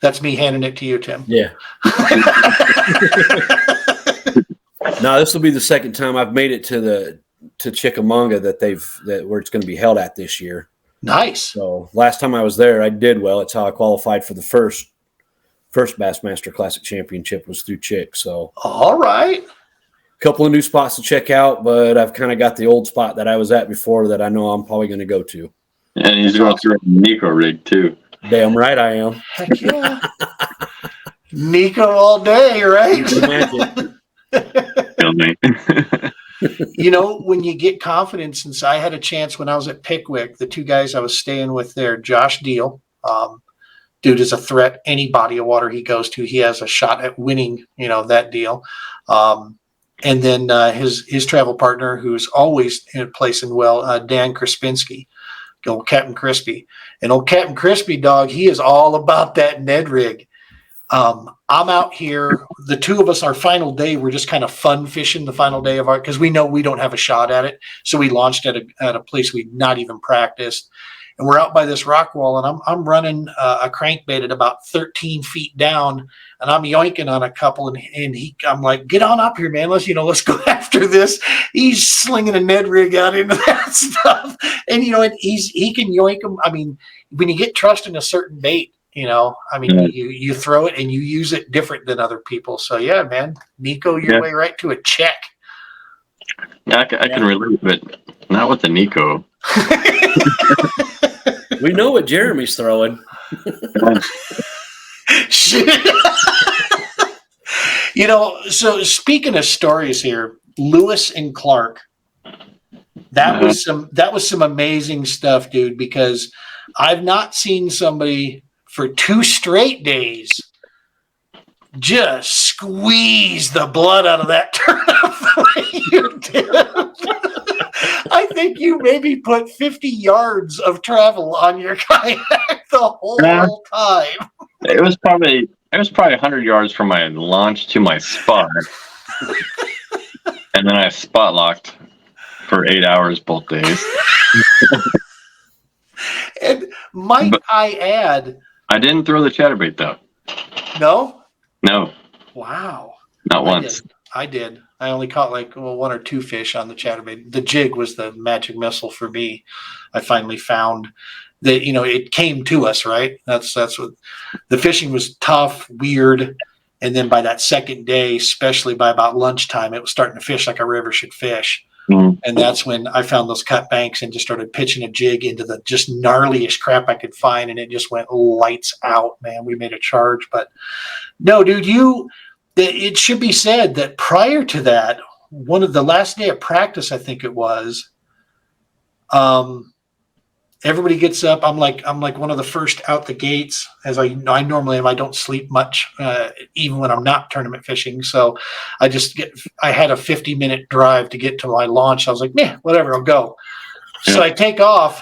That's me handing it to you, Tim. Yeah. No, this will be the second time I've made it to Chickamauga where it's going to be held at this year. Nice. So last time I was there, I did well. It's how I qualified for the first Bassmaster Classic Championship was through Chick. So all right. A couple of new spots to check out, but I've kind of got the old spot that I was at before that I know I'm probably going to go to. And he's going through a Nico rig too. Damn right I am. Heck yeah. Nico all day, right? When you get confidence, since I had a chance when I was at Pickwick, the two guys I was staying with there, Josh Deal, dude is a threat. Any body of water he goes to, he has a shot at winning, that deal. And then his travel partner, who's always placing well, Dan Krispinski, old Captain Crispy. And old Captain Crispy, dog, he is all about that Ned rig. I'm out here. The two of us, our final day, we're just kind of fun fishing the final day of because we know we don't have a shot at it. So we launched at a place we'd not even practiced. And we're out by this rock wall, and I'm running a crankbait at about 13 feet down, and I'm yoinking on a couple, and I'm like, get on up here, man. Let's go after this. He's slinging a Ned rig out into that stuff, and he can yoink them. When you get trust in a certain bait, you throw it and you use it different than other people. So yeah, man, Nico, your way right to a check. Yeah, I can relate, but not with the Nico. We know what Jeremy's throwing. So speaking of stories here, Lewis and Clark, that was some amazing stuff, dude, because I've not seen somebody for 2 straight days, just squeeze the blood out of that turnip the way you did. I think you maybe put 50 yards of travel on your kayak the whole time. It was probably 100 yards from my launch to my spot, and then I spot locked for 8 hours both days. And I add, I didn't throw the chatterbait though. No. Wow. Not once. I did. I only caught 1 or 2 fish on the chatterbait. The jig was the magic missile for me. I finally found that, it came to us, right? That's what the fishing was tough, weird. And then by that second day, especially by about lunchtime, it was starting to fish like a river should fish. Mm-hmm. And that's when I found those cut banks and just started pitching a jig into the just gnarliest crap I could find. And it just went lights out, man. We made a charge. But no, dude, it should be said that prior to that, one of the last day of practice, I think it was, everybody gets up. I'm like one of the first out the gates, as I normally am. I don't sleep much, even when I'm not tournament fishing. So I had a 50-minute drive to get to my launch. I was like, man, whatever, I'll go. Yeah. So I take off.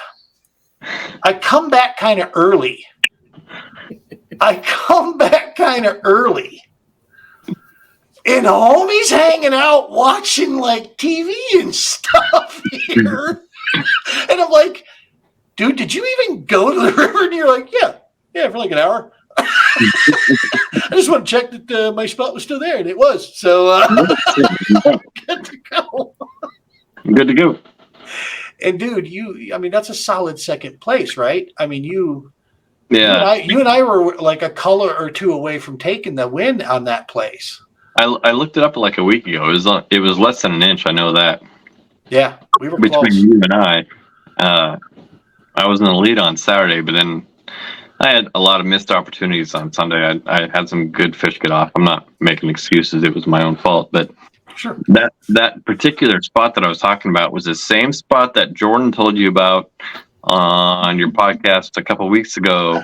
I come back kind of early. And homie's hanging out watching TV and stuff here. And I'm like, dude, did you even go to the river? And you're like, yeah, for an hour. I just want to check that my spot was still there, and it was. So good to go. Good to go. And dude, that's a solid second place, right? I mean, you and I were like a color or two away from taking the win on that place. I looked it up a week ago. It was less than an inch. I know that. Yeah, we were between close. You and I was in the lead on Saturday, but then I had a lot of missed opportunities on Sunday. I had some good fish get off. I'm not making excuses. It was my own fault, but sure. That particular spot that I was talking about was the same spot that Jordan told you about on your podcast a couple of weeks ago,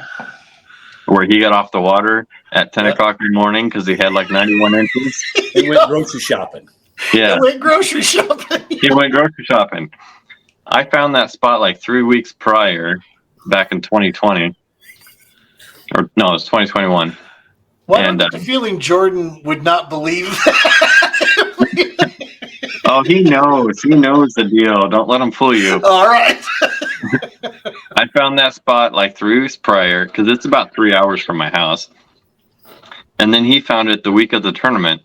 where he got off the water at 10 o'clock in the morning because he had 91 inches. He went grocery shopping. Yeah. He went grocery shopping. I found that spot 3 weeks prior, back in 2020. Or no, it was 2021. Well, I get the feeling Jordan would not believe that. Oh, he knows. He knows the deal. Don't let him fool you. All right. I found that spot 3 weeks prior because it's about 3 hours from my house. And then he found it the week of the tournament.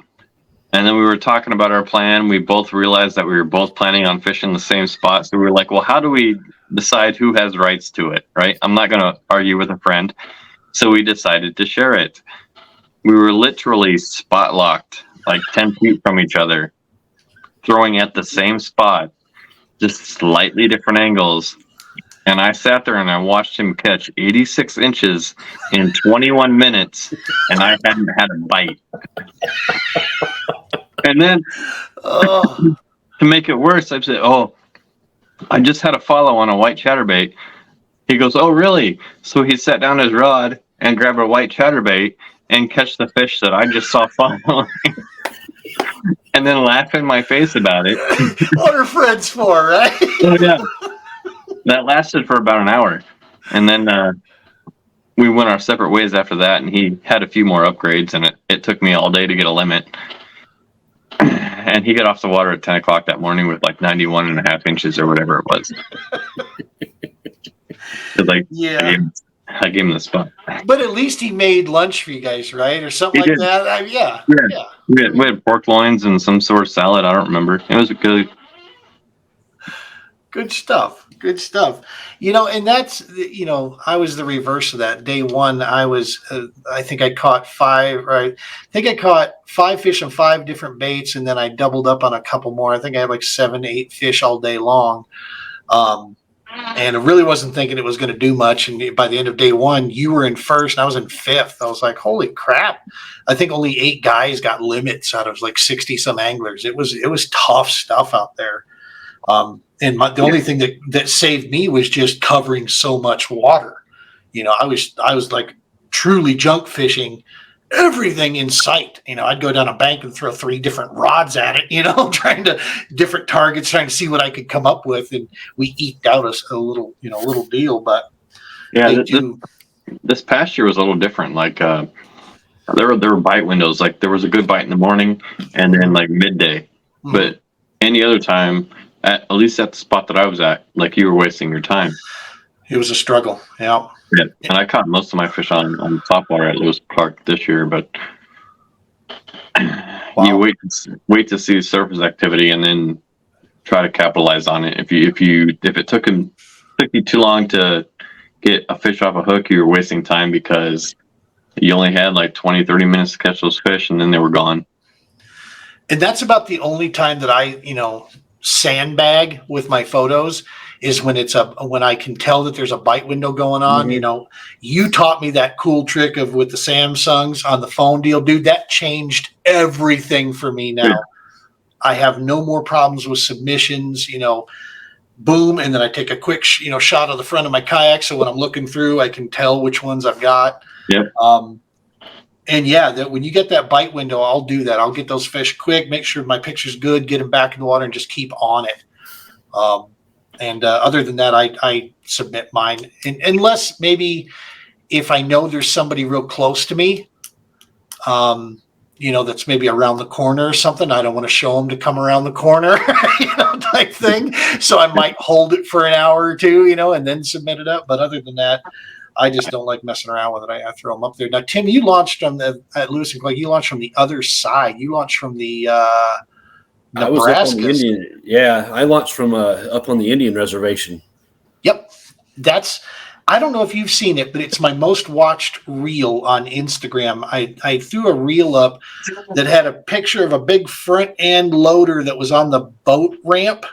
And then we were talking about our plan. We both realized that we were both planning on fishing the same spot. So we were like, well, how do we decide who has rights to it, right? I'm not going to argue with a friend. So we decided to share it. We were literally spot locked, 10 feet from each other, throwing at the same spot, just slightly different angles. And I sat there and I watched him catch 86 inches in 21 minutes, and I hadn't had a bite. And then, to make it worse, I said, I just had a follow on a white chatterbait. He goes, oh, really? So he set down his rod and grabbed a white chatterbait and catch the fish that I just saw following. And then laugh in my face about it. What are friends for, right? Oh, yeah. That lasted for about an hour. And then we went our separate ways after that, and he had a few more upgrades, and it took me all day to get a limit. And he got off the water at 10 o'clock that morning with 91 and a half inches or whatever it was. Yeah. I gave him the spot. But at least he made lunch for you guys, right? Or something He like did. that. Yeah. We had pork loins and some sort of salad. I don't remember. It was good. Good stuff. And that's, I was the reverse of that. Day one, I think I caught 5, right? I think I caught 5 fish on 5 different baits, and then I doubled up on a couple more. I think I had 7 to 8 fish all day long. And I really wasn't thinking it was going to do much. And by the end of day one, you were in first and I was in 5th. I was like, holy crap. I think only 8 guys got limits out of 60 some anglers. It was tough stuff out there. And the only thing that saved me was just covering so much water. I was truly junk fishing, everything in sight. I'd go down a bank and throw 3 different rods at it, trying to different targets, trying to see what I could come up with. And we eked out a little, little deal, but yeah, this past year was a little different. Like, there were bite windows. Like there was a good bite in the morning and then like midday, Mm-hmm. But any other time, at least at the spot that I was at, like you were wasting your time. It was a struggle. Yeah. Yeah, and I caught most of my fish on the top water at Lewis Clark this year, but Wow. you wait to see surface activity and then try to capitalize on it. If it took you too long to get a fish off a hook, you were wasting time because you only had like 20, 30 minutes to catch those fish and then they were gone. And that's about the only time that I, sandbag with my photos is when when I can tell that there's a bite window going on. Mm-hmm. You taught me that cool trick with the Samsungs on the phone deal, dude. That changed everything for me now. Yeah. I have no more problems with submissions, boom. And then I take a quick, shot of the front of my kayak. So when I'm looking through, I can tell which ones I've got. Yeah. And yeah, that when you get that bite window, I'll do that. I'll get those fish quick, make sure my picture's good, get them back in the water, and just keep on it. Other than that, I submit mine, unless maybe if I know there's somebody real close to me, that's maybe around the corner or something. I don't want to show them to come around the corner, type thing. So I might hold it for an hour or two, and then submit it up. But other than that, I just don't like messing around with it. I throw them up there. Now, Tim, you launched at Lewis and Clark. You launched from the other side. You launched from the Nebraska. I launched from up on the Indian reservation. Yep. I don't know if you've seen it, but it's my most watched reel on Instagram. I threw a reel up that had a picture of a big front end loader that was on the boat ramp.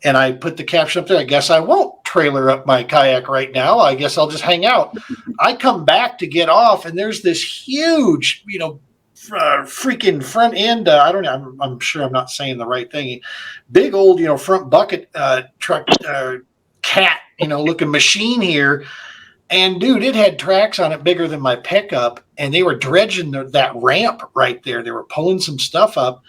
And I put the caption up there. I guess I won't trailer up my kayak right now. I guess I'll just hang out. I come back to get off, and there's this huge, freaking front end. I don't know. I'm sure I'm not saying the right thing. Big old, front bucket truck cat, looking machine here. And dude, it had tracks on it bigger than my pickup, and they were dredging that ramp right there. They were pulling some stuff up.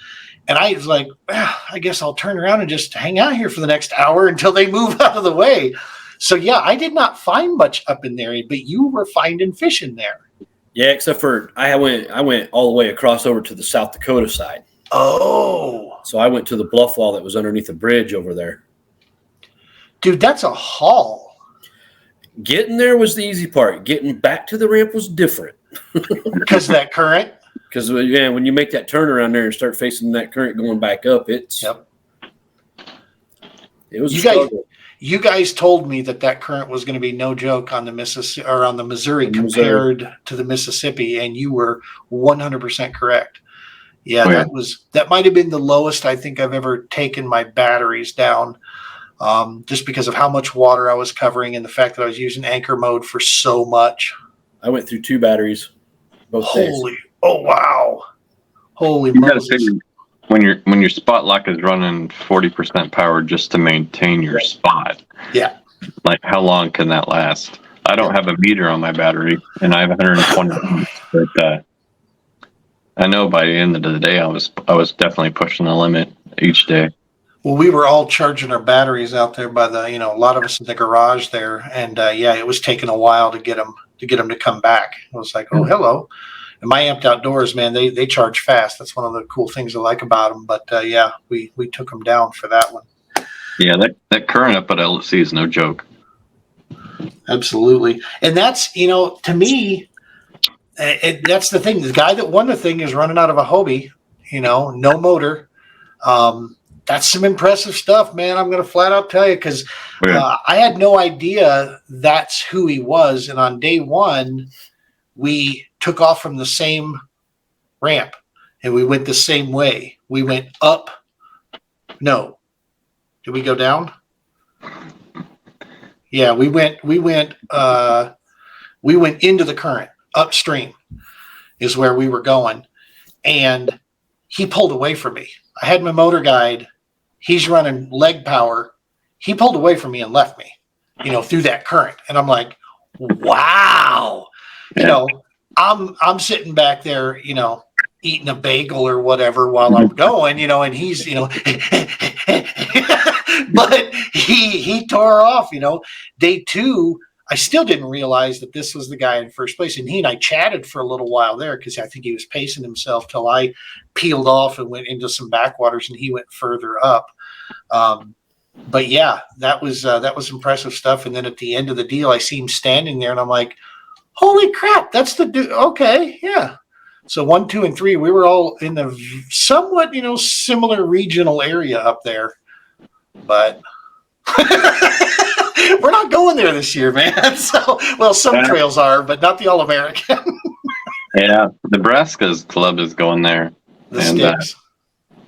And I was like, I guess I'll turn around and just hang out here for the next hour until they move out of the way. So, yeah, I did not find much up in there, but you were finding fish in there. Yeah, except for I went all the way across over to the South Dakota side. Oh. So I went to the bluff wall that was underneath the bridge over there. Dude, that's a haul. Getting there was the easy part. Getting back to the ramp was different. Because of that current? Because, when you make that turn around there and start facing that current going back up, it was You guys told me that current was going to be no joke on the Mississippi or on the Missouri compared to the Mississippi, and you were 100% correct. Yeah, that might have been the lowest I think I've ever taken my batteries down, just because of how much water I was covering and the fact that I was using anchor mode for so much. I went through 2 batteries both days. Oh wow! Holy Moses! When your spot lock is running 40% power just to maintain your spot. Yeah. Like how long can that last? I don't have a meter on my battery, and I have 120. But I know by the end of the day, I was definitely pushing the limit each day. Well, we were all charging our batteries out there by the a lot of us in the garage there, and it was taking a while to get them to come back. It was like, oh, hello. And my Amped Outdoors, man, they charge fast. That's one of the cool things I like about them. But we took them down for that one. Yeah, that current up at LC is no joke. Absolutely, and that's to me, that's the thing. The guy that won the thing is running out of a Hobie, no motor. That's some impressive stuff, man. I'm going to flat out tell you because I had no idea that's who he was. And on day one, we took off from the same ramp and we went the same way. We went up. No. Did we go down? Yeah, we went into the current. Upstream is where we were going. And he pulled away from me. I had my motor guide. He's running leg power. He pulled away from me and left me, through that current. And I'm like, wow. you know, I'm sitting back there, you know, eating a bagel or whatever while I'm going, you know, and he's, you know, but he tore off, you know. Day 2, I still didn't realize that this was the guy in first place. And he and I chatted for a little while there because I think he was pacing himself till I peeled off and went into some backwaters and he went further up. But yeah, that was impressive stuff. And then at the end of the deal, I see him standing there and I'm like, holy crap, that's the dude. Okay, yeah. So 1, 2, and 3, we were all in the somewhat, you know, similar regional area up there. But we're not going there this year, man. So, well, some trails are, but not the All American. Yeah, Nebraska's club is going there. The Sticks.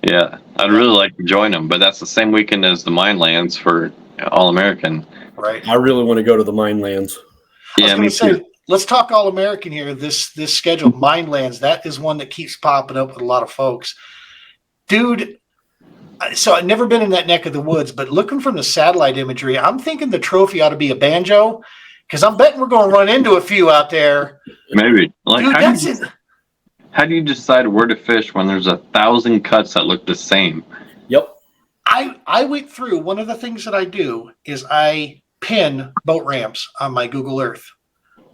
Yeah, I'd really like to join them, but that's the same weekend as the Minelands for All American. Right. I really want to go to the Minelands. Yeah, me too. Let's talk All American here. This schedule, Minelands, that is one that keeps popping up with a lot of folks. Dude, so I've never been in that neck of the woods, but looking from the satellite imagery, I'm thinking the trophy ought to be a banjo, because I'm betting we're going to run into a few out there. Maybe. Like, dude, how do you decide where to fish when there's 1,000 cuts that look the same? Yep. I went through, one of the things that I do is I pin boat ramps on my Google Earth.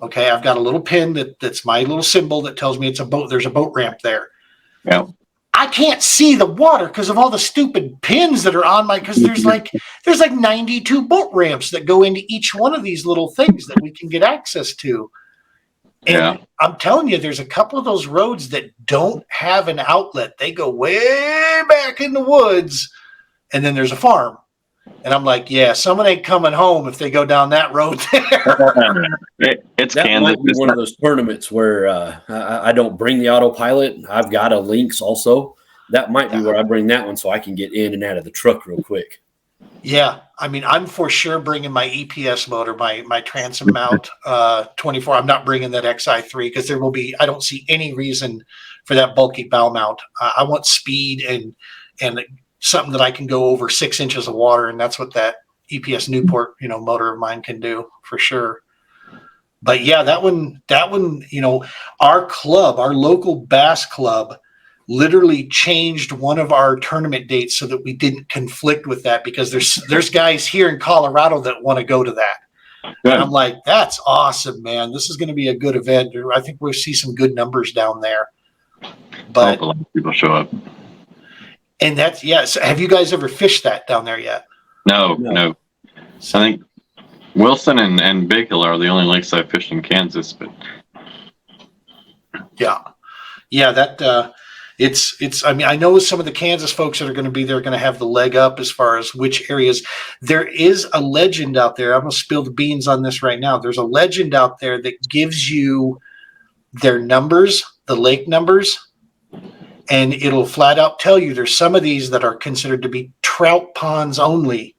Okay, I've got a little pin that's my little symbol that tells me it's a boat. There's a boat ramp there. Yeah. I can't see the water because of all the stupid pins that are on because there's like 92 boat ramps that go into each one of these little things that we can get access to. And I'm telling you, there's a couple of those roads that don't have an outlet. They go way back in the woods, and then there's a farm. And I'm like, yeah, someone ain't coming home if they go down that road there. It's that Kansas. might be one of those tournaments where I don't bring the autopilot. I've got a Lynx also. That might be where I bring that one so I can get in and out of the truck real quick. Yeah, I mean, I'm for sure bringing my EPS motor, my transom mount 24. I'm not bringing that XI3 because I don't see any reason for that bulky bow mount. I want speed and something that I can go over 6 inches of water, and that's what that EPS Newport, you know, motor of mine can do for sure. But yeah, that one, you know, our club, our local bass club, literally changed one of our tournament dates so that we didn't conflict with that because there's guys here in Colorado that want to go to that. And I'm like, that's awesome, man. This is going to be a good event. I think we'll see some good numbers down there. But I hope a lot of people show up. And that's, yeah. So have you guys ever fished that down there yet? No. I think Wilson and Big Hill are the only lakes I've fished in Kansas, but yeah, that it's I mean, I know some of the Kansas folks that are going to be there are going to have the leg up as far as which areas. There is a legend out there. I'm going to spill the beans on this right now. There's a legend out there that gives you their numbers, the lake numbers, and it'll flat out tell you there's some of these that are considered to be trout ponds only.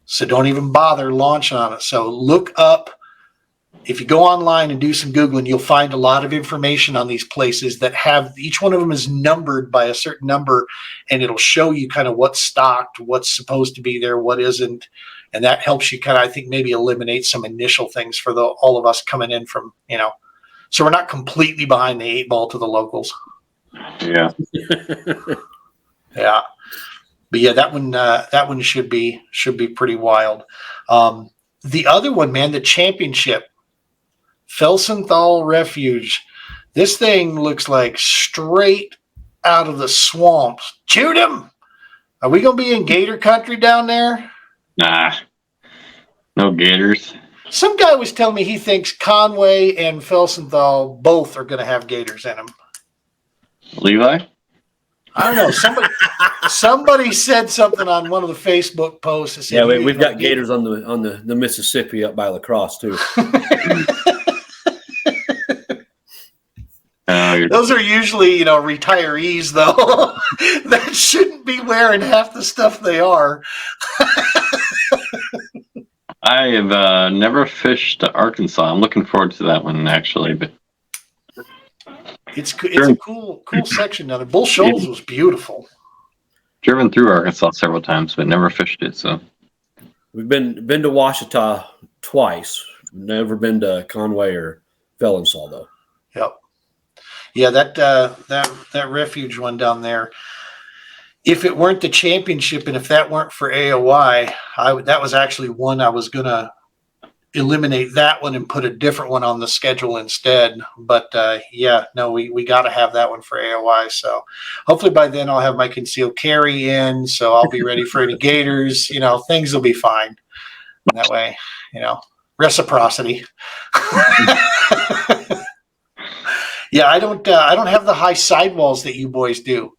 So don't even bother launching on it. So look up, if you go online and do some Googling, you'll find a lot of information on these places that have, each one of them is numbered by a certain number, and it'll show you kind of what's stocked, what's supposed to be there, what isn't. And that helps you kind of, I think, maybe eliminate some initial things for all of us coming in from, you know, so we're not completely behind the 8 ball to the locals. Yeah. Yeah. But yeah, that one should be pretty wild. The other one, man, the championship, Felsenthal Refuge. This thing looks like straight out of the swamps. Shoot him! Are we gonna be in gator country down there? Nah, no gators. Some guy was telling me he thinks Conway and Felsenthal both are gonna have gators in them. Levi? I don't know. Somebody said something on one of the Facebook posts. That said, yeah, we've got gators on the Mississippi up by La Crosse too. Those are usually, you know, retirees though that shouldn't be wearing half the stuff they are. I have never fished Arkansas. I'm looking forward to that one actually, but it's a cool section down there. Bull Shoals was beautiful. Driven through Arkansas several times, but never fished it. So we've been to Washita twice. Never been to Conway or fell in Saldo. Yep. Yeah, that refuge one down there. If it weren't the championship, and if that weren't for AOI, that was actually one I was gonna eliminate that one and put a different one on the schedule instead. But we got to have that one for AOI. So hopefully by then I'll have my concealed carry in, so I'll be ready for any gators. Things will be fine. And that way, reciprocity. Yeah, I don't have the high sidewalls that you boys do.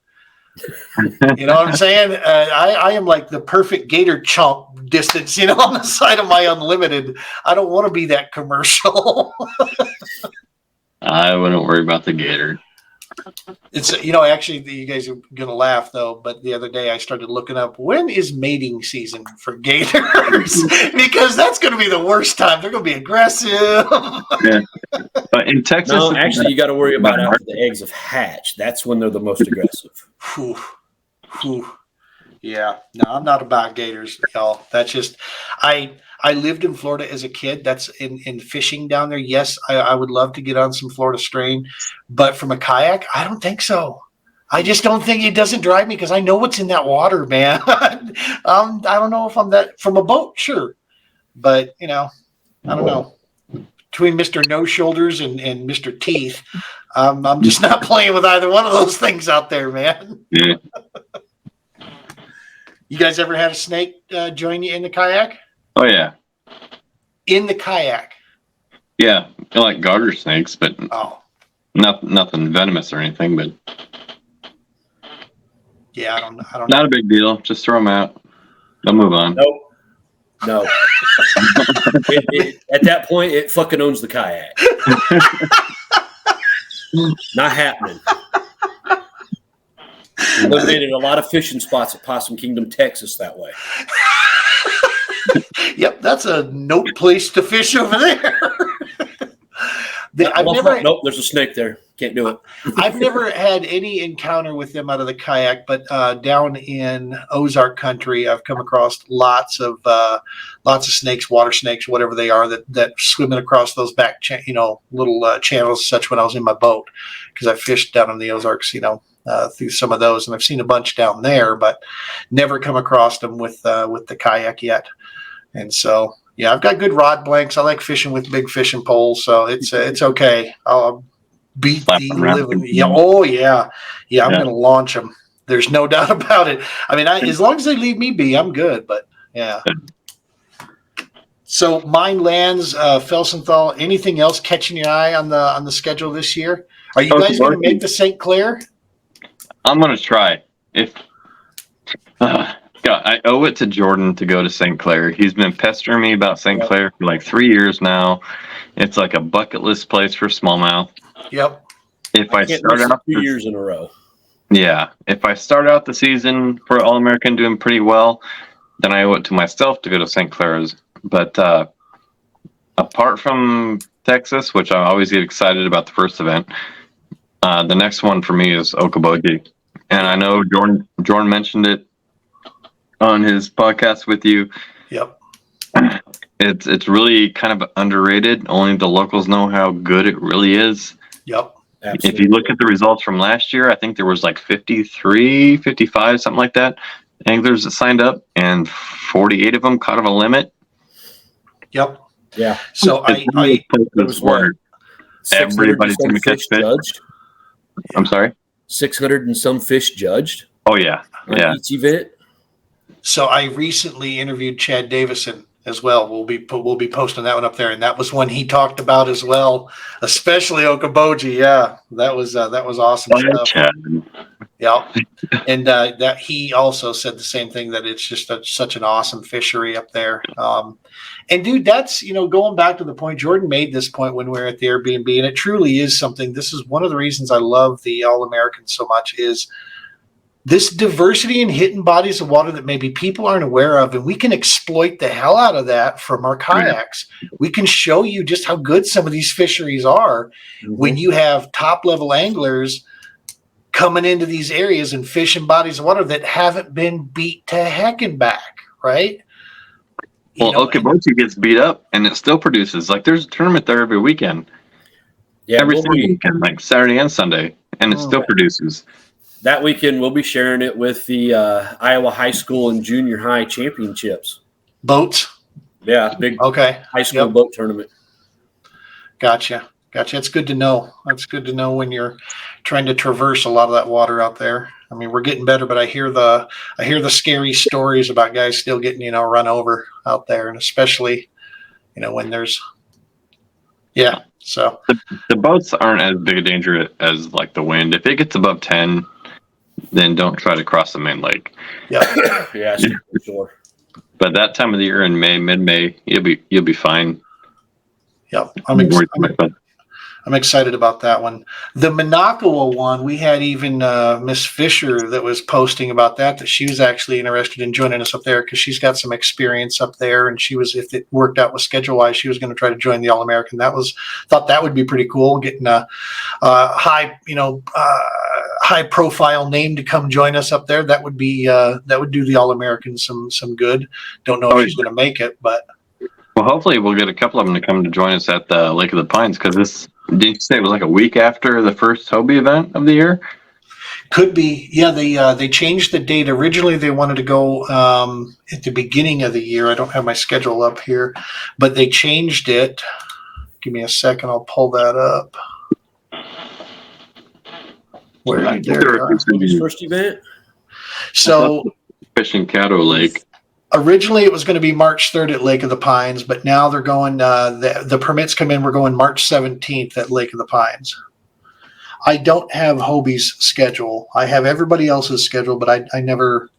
You know what I'm saying? I am like the perfect gator chomp distance, on the side of my unlimited. I don't want to be that commercial. I wouldn't worry about the gator. It's actually, you guys are gonna laugh though, but the other day I started looking up when is mating season for gators because that's gonna be the worst time. They're gonna be aggressive. Yeah. But in Texas, no, actually, you got to worry about after the eggs have hatched. That's when they're the most aggressive. Yeah, no, I'm not about gators, y'all. That's just I lived in Florida as a kid. That's in fishing down there. Yes, I would love to get on some Florida strain, but from a kayak, I don't think so. I just don't think it doesn't drive me because I know what's in that water, man. I don't know if I'm that from a boat, sure, but I don't know. Between Mr. No Shoulders and Mr. Teeth, I'm just not playing with either one of those things out there, man. Yeah. You guys ever had a snake join you in the kayak? Oh yeah. In the kayak? Yeah, I like garter snakes, but nothing venomous or anything. But yeah, I don't. Not a big deal. Just throw them out. They'll move on. No. At that point, it fucking owns the kayak. Not happening. Eliminated a lot of fishing spots at Possum Kingdom, Texas that way. Yep, that's a no place to fish over there. Nope, there's a snake there. Can't do it. I've never had any encounter with them out of the kayak, but down in Ozark country, I've come across lots of snakes, water snakes, whatever they are, that swimming across those back, little channels, such when I was in my boat, because I fished down in the Ozarks, through some of those, and I've seen a bunch down there, but never come across them with the kayak yet. And so, yeah, I've got good rod blanks. I like fishing with big fishing poles, so it's okay. I'll beat the living. Yeah, oh yeah. I'm going to launch them. There's no doubt about it. I mean, as long as they leave me be, I'm good. But yeah. So mine lands, Felsenthal. Anything else catching your eye on the schedule this year? Are you guys going to make the St. Clair? I'm going to try. God, I owe it to Jordan to go to St. Clair. He's been pestering me about St. Clair for like 3 years now. It's like a bucket list place for smallmouth. Yep. If I start out 2 years in a row. Yeah. If I start out the season for All American doing pretty well, then I owe it to myself to go to St. Clair's. But apart from Texas, which I always get excited about the first event, the next one for me is Okoboji. And I know Jordan mentioned it on his podcast with you. Yep. It's really kind of underrated. Only the locals know how good it really is. Yep. Absolutely. If you look at the results from last year, I think there was like 53, 55, something like that, anglers that signed up, and 48 of them caught of a limit. Yep. Yeah. So everybody's going to catch fish. Judged. I'm sorry? 600 and some fish judged. Oh, yeah. Yeah. Each event. So I recently interviewed Chad Davison as well. We'll be posting that one up there, and that was one he talked about as well, especially Okoboji. Yeah, that was awesome stuff. Chad. Yeah, and that he also said the same thing, that it's just such an awesome fishery up there. And dude, that's going back to the point Jordan made this point when we were at the Airbnb, and it truly is something. This is one of the reasons I love the All American so much is this diversity in hidden bodies of water that maybe people aren't aware of, and we can exploit the hell out of that from our kayaks. Yeah. We can show you just how good some of these fisheries are when you have top-level anglers coming into these areas and fishing bodies of water that haven't been beat to heck and back, right? Okoboji gets beat up, and it still produces. Like, there's a tournament there every weekend. Yeah, every single weekend, like Saturday and Sunday, and it still produces. That weekend, we'll be sharing it with the Iowa High School and Junior High Championships. Boats? Yeah, big high school boat tournament. Gotcha. It's good to know. That's good to know when you're trying to traverse a lot of that water out there. I mean, we're getting better, but I hear the scary stories about guys still getting, run over out there, and especially, when there's, so the boats aren't as big a danger as like the wind. If it gets above 10, then don't try to cross the main lake. Yeah. Yeah, for sure. But that time of the year in mid-May, you'll be fine. Yep. I'm excited about that one. The Minocqua one, we had even Miss Fisher that was posting about that she was actually interested in joining us up there because she's got some experience up there, and she was, if it worked out with schedule wise, she was going to try to join the All American. Thought that would be pretty cool, getting a high profile name to come join us up there. That would be that would do the All American some good. Don't know if she's going to make it, but well, hopefully we'll get a couple of them to come to join us at the Lake of the Pines, because did you say it was like a week after the first Hobie event of the year? Could be. Yeah, they changed the date. Originally, they wanted to go at the beginning of the year. I don't have my schedule up here, but they changed it. Give me a second. I'll pull that up. Where first event? So Fishing Caddo Lake. Originally, it was going to be March 3rd at Lake of the Pines, but now they're going. The permits come in. We're going March 17th at Lake of the Pines. I don't have Hobie's schedule. I have everybody else's schedule, but I never,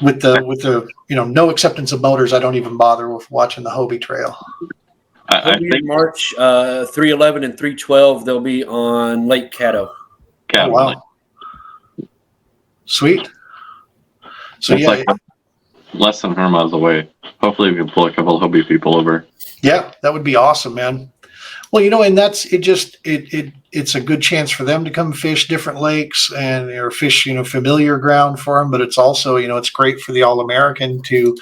with the no acceptance of motors, I don't even bother with watching the Hobie trail. I think March 311 and 312. They'll be on Lake Caddo. Oh, wow. Sweet. So it's like less than 100 miles away. Hopefully we can pull a couple of Hobie people over. Yeah, that would be awesome, man. Well, and that's it. It's a good chance for them to come fish different lakes or fish, familiar ground for them. But it's also, it's great for the All American to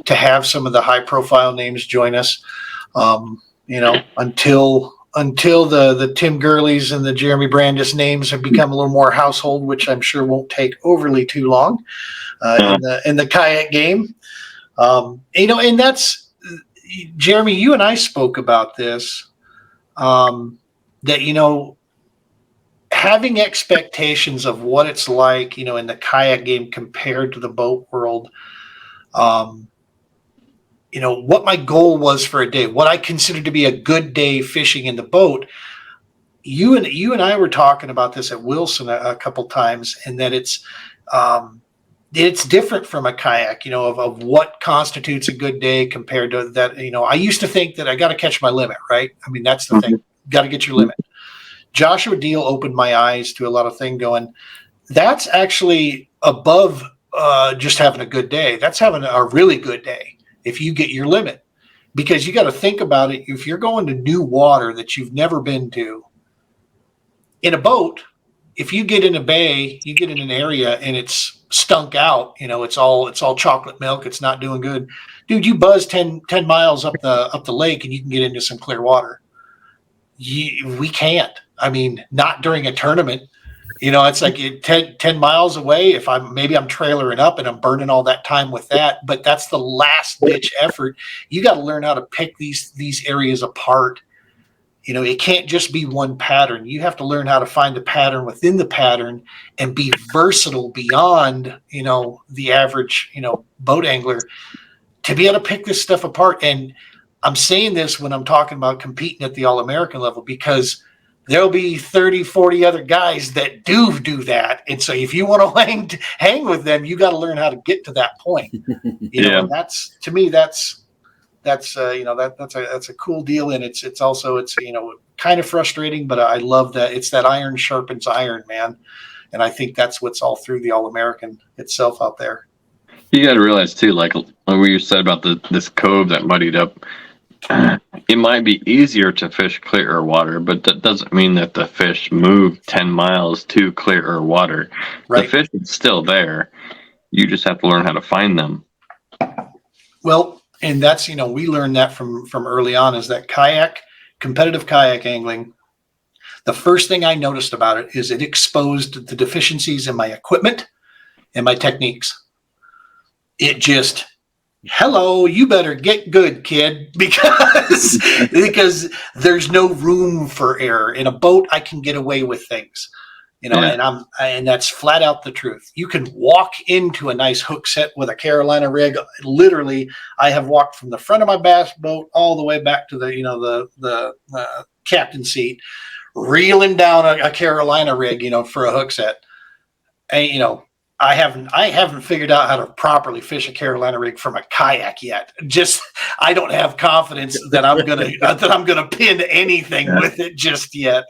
have some of the high profile names join us. Until the Tim Gurleys and the Jeremy Brandes names have become a little more household, which I'm sure won't take overly too long in the kayak game. And that's, Jeremy, you and I spoke about this, that, having expectations of what it's like, in the kayak game compared to the boat world, what my goal was for a day, what I considered to be a good day fishing in the boat. You and I were talking about this at Wilson a couple times, and that it's different from a kayak, of what constitutes a good day compared to that. I used to think that I got to catch my limit, right? I mean, that's the thing. Got to get your limit. Joshua Deal opened my eyes to a lot of things going, that's actually above just having a good day. That's having a really good day if you get your limit, because you got to think about it. If you're going to new water that you've never been to in a boat, if you get in a bay, you get in an area and it's stunk out, it's all chocolate milk. It's not doing good. Dude, you buzz 10 miles up the lake and you can get into some clear water. We can't. I mean, not during a tournament. It's like 10 miles away. If I'm trailering up and I'm burning all that time with that, but that's the last ditch effort. You got to learn how to pick these areas apart. It can't just be one pattern. You have to learn how to find a pattern within the pattern and be versatile beyond, the average, boat angler to be able to pick this stuff apart. And I'm saying this when I'm talking about competing at the All American level, because there'll be 30, 40 other guys that do that. And so if you want to hang with them, you got to learn how to get to that point. And that's, to me, that's a cool deal. And it's also kind of frustrating, but I love that it's that iron sharpens iron, man. And I think that's what's all through the All American itself out there. You got to realize too, like what you said about this cove that muddied up. It might be easier to fish clearer water, but that doesn't mean that the fish move 10 miles to clearer water. Right. The fish is still there. You just have to learn how to find them. Well, and that's, we learned that from early on, is that competitive kayak angling, the first thing I noticed about it is it exposed the deficiencies in my equipment and my techniques. It just, hello, you better get good, kid, because there's no room for error. In a boat, I can get away with things, and that's flat out the truth. You can walk into a nice hook set with a Carolina rig. Literally, I have walked from the front of my bass boat all the way back to the captain seat, reeling down a Carolina rig, for a hook set. And, I haven't figured out how to properly fish a Carolina rig from a kayak yet. Just, I don't have confidence that I'm gonna pin anything with it just yet.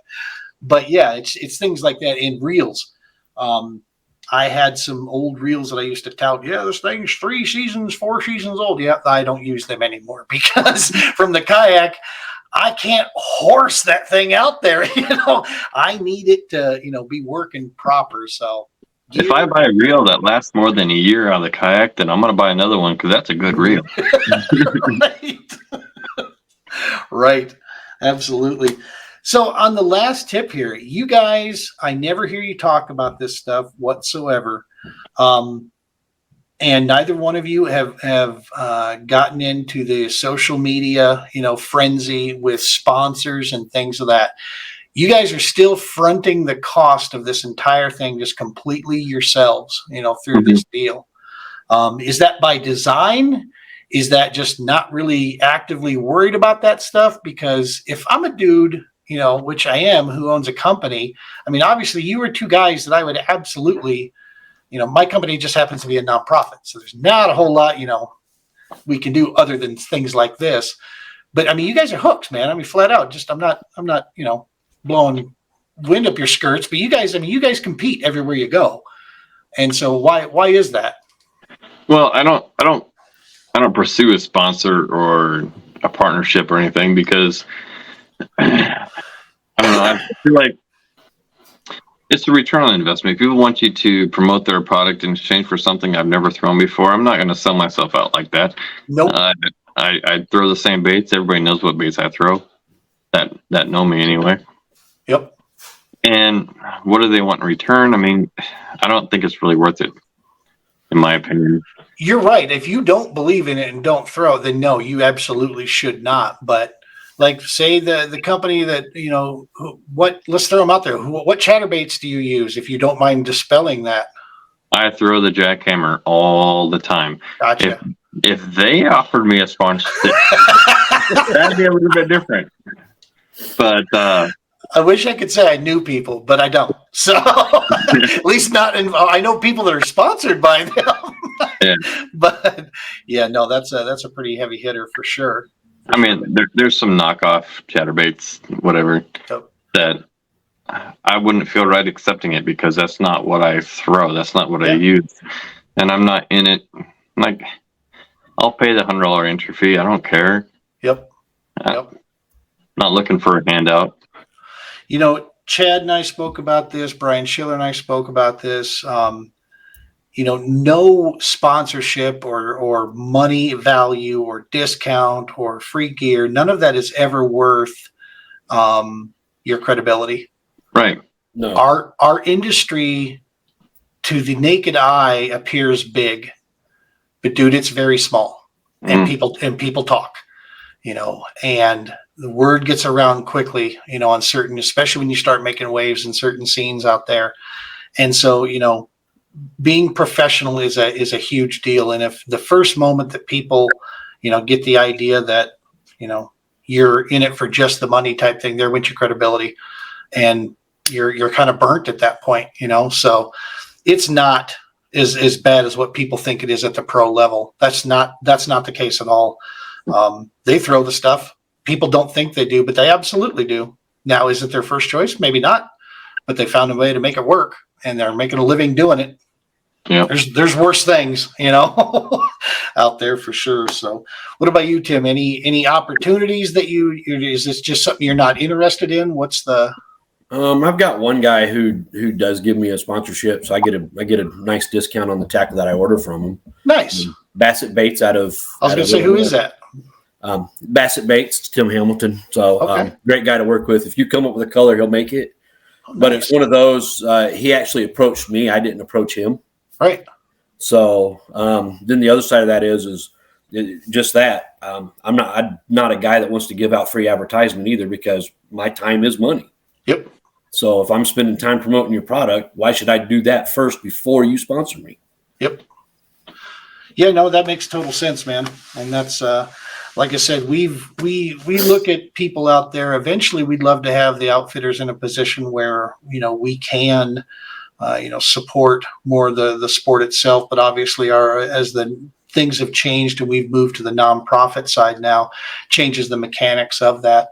But yeah, it's things like that in reels. I had some old reels that I used to tout. Yeah, this thing's 3 seasons, 4 seasons old. Yeah, I don't use them anymore because from the kayak, I can't horse that thing out there. I need it to, be working proper. So if I buy a reel that lasts more than a year out of the kayak, then I'm going to buy another one because that's a good reel. Right. Absolutely. So on the last tip here, you guys, I never hear you talk about this stuff whatsoever. And neither one of you have gotten into the social media, frenzy with sponsors and things of that. You guys are still fronting the cost of this entire thing just completely yourselves, through this deal. Is that by design? Is that just not really actively worried about that stuff? Because if I'm a dude, which I am, who owns a company, I mean, obviously you were 2 guys that I would absolutely, my company just happens to be a nonprofit. So there's not a whole lot, we can do other than things like this. But I mean, you guys are hooked, man. I mean, flat out, just, I'm not, blowing wind up your skirts, but you guys compete everywhere you go. And so why is that? Well, I don't pursue a sponsor or a partnership or anything because I don't know. I feel like it's a return on investment. If people want you to promote their product in exchange for something I've never thrown before, I'm not going to sell myself out like that. Nope. I throw the same baits. Everybody knows what baits I throw that know me anyway. Yep. And what do they want in return? I mean, I don't think it's really worth it, in my opinion. You're right. If you don't believe in it and don't throw it, then no, you absolutely should not. But like, say the company that, let's throw them out there. What chatterbaits do you use, if you don't mind dispelling that? I throw the jackhammer all the time. Gotcha. If they offered me a sponsorship, that'd be a little bit different. But I wish I could say I knew people, but I don't. So at least not I know people that are sponsored by them. Yeah. But yeah, no, that's a pretty heavy hitter for sure. I mean, there's some knockoff chatterbaits, whatever, that I wouldn't feel right accepting it because that's not what I throw. That's not what I use. And I'm not in it. Like, I'll pay the $100 entry fee. I don't care. Yep. Not looking for a handout. Chad and I spoke about this. Brian Schiller and I spoke about this. No sponsorship or money value or discount or free gear. None of that is ever worth your credibility. Right. No. Our industry, to the naked eye, appears big, but dude, it's very small. And people talk, and the word gets around quickly, on certain, especially when you start making waves in certain scenes out there. And so, being professional is a huge deal. And if the first moment that people, get the idea that, you're in it for just the money type thing, there went your credibility, and you're kind of burnt at that point, so it's not as bad as what people think it is at the pro level. That's not the case at all. They throw the stuff. People don't think they do, but they absolutely do. Now, is it their first choice? Maybe not, but they found a way to make it work, and they're making a living doing it. Yeah. There's worse things, out there for sure. So what about you, Tim? Any opportunities that is this just something you're not interested in? What's the... I've got one guy who does give me a sponsorship, so I get a nice discount on the tackle that I order from him. Nice. Bassett Baits out of. I was going to say, who is that? Bassett Baits, Tim Hamilton. So Okay. great guy to work with. If you come up with a color, he'll make it. Oh, But nice. it's one of those. He actually approached me. I didn't approach him. Right. So then the other side of that is just that. I'm not a guy that wants to give out free advertisement either, because my time is money. Yep. So if I'm spending time promoting your product, why should I do that first before you sponsor me? Yep. Yeah, no, that makes total sense, man. And that's like I said, we look at people out there. Eventually, we'd love to have the outfitters in a position where we can support more the sport itself. But obviously, as the things have changed and we've moved to the nonprofit side now, changes the mechanics of that.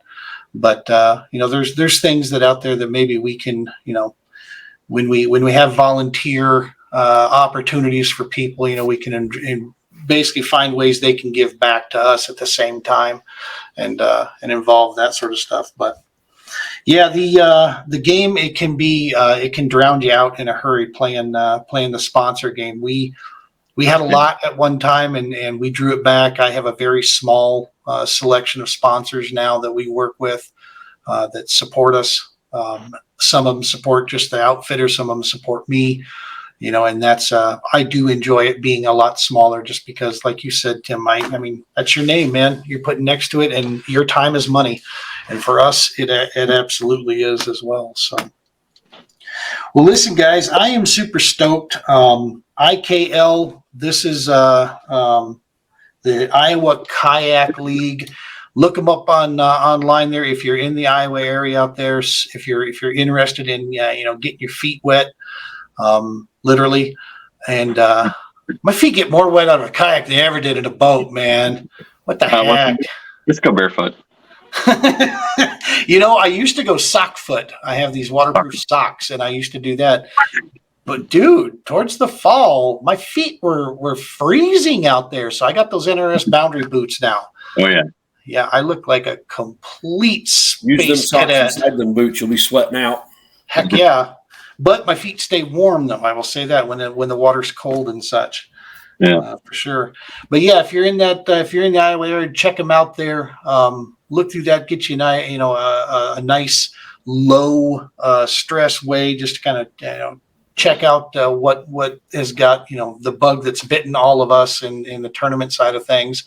But there's things that out there that maybe we can, when we have volunteer opportunities for people, we can basically find ways they can give back to us at the same time, and involve that sort of stuff. But yeah, the game, it can drown you out in a hurry playing the sponsor game. We had a lot at one time, and we drew it back. I have a very small selection of sponsors now that we work with that support us. Some of them support just the outfitter, some of them support me. And that's I do enjoy it being a lot smaller, just because, like you said, Tim, I mean, that's your name, man. You're putting next to it, and your time is money. And for us, it absolutely is as well. So, well, listen, guys, I am super stoked. IKL, this is the Iowa Kayak League. Look them up on online there if you're in the Iowa area out there. If you're interested in getting your feet wet. Literally, and my feet get more wet out of a kayak than they ever did in a boat, man. What the heck? Let's go barefoot. I used to go sock foot. I have these waterproof socks, and I used to do that. But dude, towards the fall, my feet were freezing out there. So I got those NRS boundary boots now. Oh yeah. Yeah, I look like a complete space Use them socks cadet. inside them boots. You'll be sweating out. Heck yeah. But my feet stay warm, though. I will say that when the water's cold and such, for sure. But yeah, if you're in the Iowa area, check them out there. Look through that, get you a nice low stress way, just to kind of check out what has got the bug that's bitten all of us in the tournament side of things.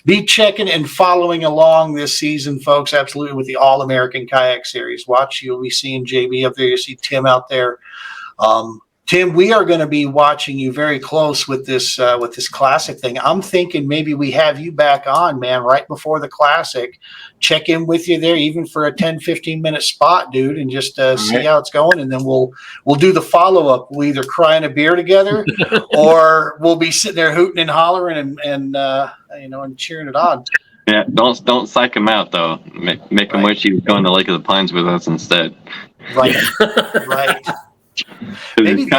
Be checking and following along this season, folks. Absolutely, with the All American Kayak Series. You'll be seeing JB up there. You see Tim out there. Tim, we are going to be watching you very close with this classic thing. I'm thinking maybe we have you back on, man, right before the classic. Check in with you there, even for a 10-15 minute spot, dude, and just see how it's going. And then we'll do the follow up. We'll either cry in a beer together, or we'll be sitting there hooting and hollering and cheering it on. Yeah, don't psych him out though. Make him wish he was going to Lake of the Pines with us instead. Right, right. Maybe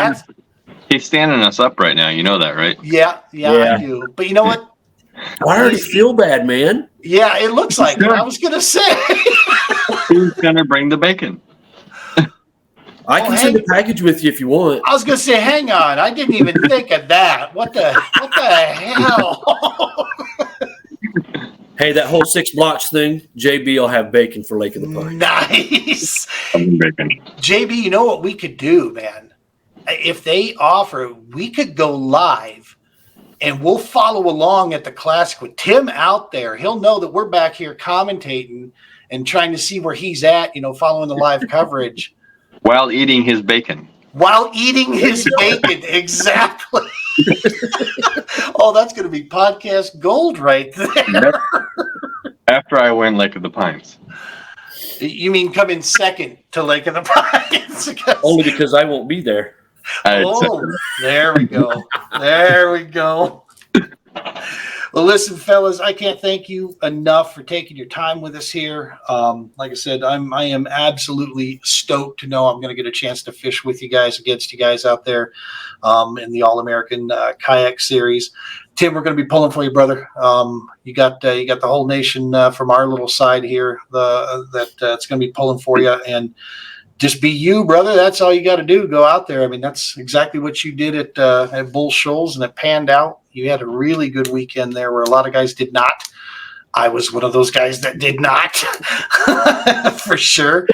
he's standing us up right now. You know that, right? Yeah, I do. But you know what? I already feel bad, man. Yeah, it looks like it. I was going to say. Who's going to bring the bacon? I can send a package with you if you want. I was going to say, hang on. I didn't even think of that. What the hell? Hey, that whole 6 blocks thing, JB will have bacon for Lake of the Pines. Nice. Bacon. JB, you know what we could do, man? If they offer, we could go live and we'll follow along at the Classic with Tim out there. He'll know that we're back here commentating and trying to see where he's at, following the live coverage. While eating his bacon. Exactly. Oh, that's going to be podcast gold right there. After I win Lake of the Pines. You mean come in second to Lake of the Pines? Only because I won't be there. Oh, there we go. There we go. Well, listen, fellas, I can't thank you enough for taking your time with us here. Like I said, I am absolutely stoked to know I'm going to get a chance to fish with you guys, against you guys out there in the All American Kayak Series. Tim, we're going to be pulling for you, brother. You got the whole nation from our little side here that's going to be pulling for you, and just be you, brother. That's all you got to do. Go out there. I mean, that's exactly what you did at Bull Shoals, and it panned out. You had a really good weekend there where a lot of guys did not. I was one of those guys that did not, for sure.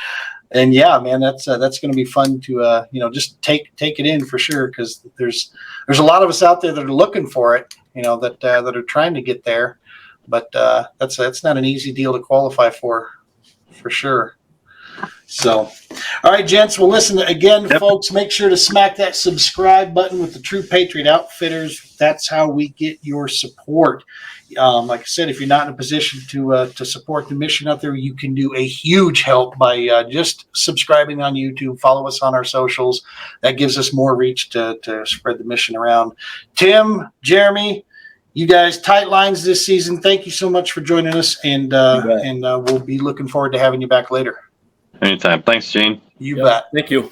And yeah, man, that's going to be fun to just take it in for sure, because there's a lot of us out there that are looking for it, that are trying to get there, but that's not an easy deal to qualify for sure. So, all right, gents. Well, listen again, folks. Make sure to smack that subscribe button with the True Patriot Outfitters. That's how we get your support. Like I said, if you're not in a position to support the mission out there, you can do a huge help by just subscribing on YouTube. Follow us on our socials. That gives us more reach to spread the mission around. Tim, Jeremy, you guys, tight lines this season. Thank you so much for joining us, and we'll be looking forward to having you back later. Anytime. Thanks, Gene. You bet. Thank you.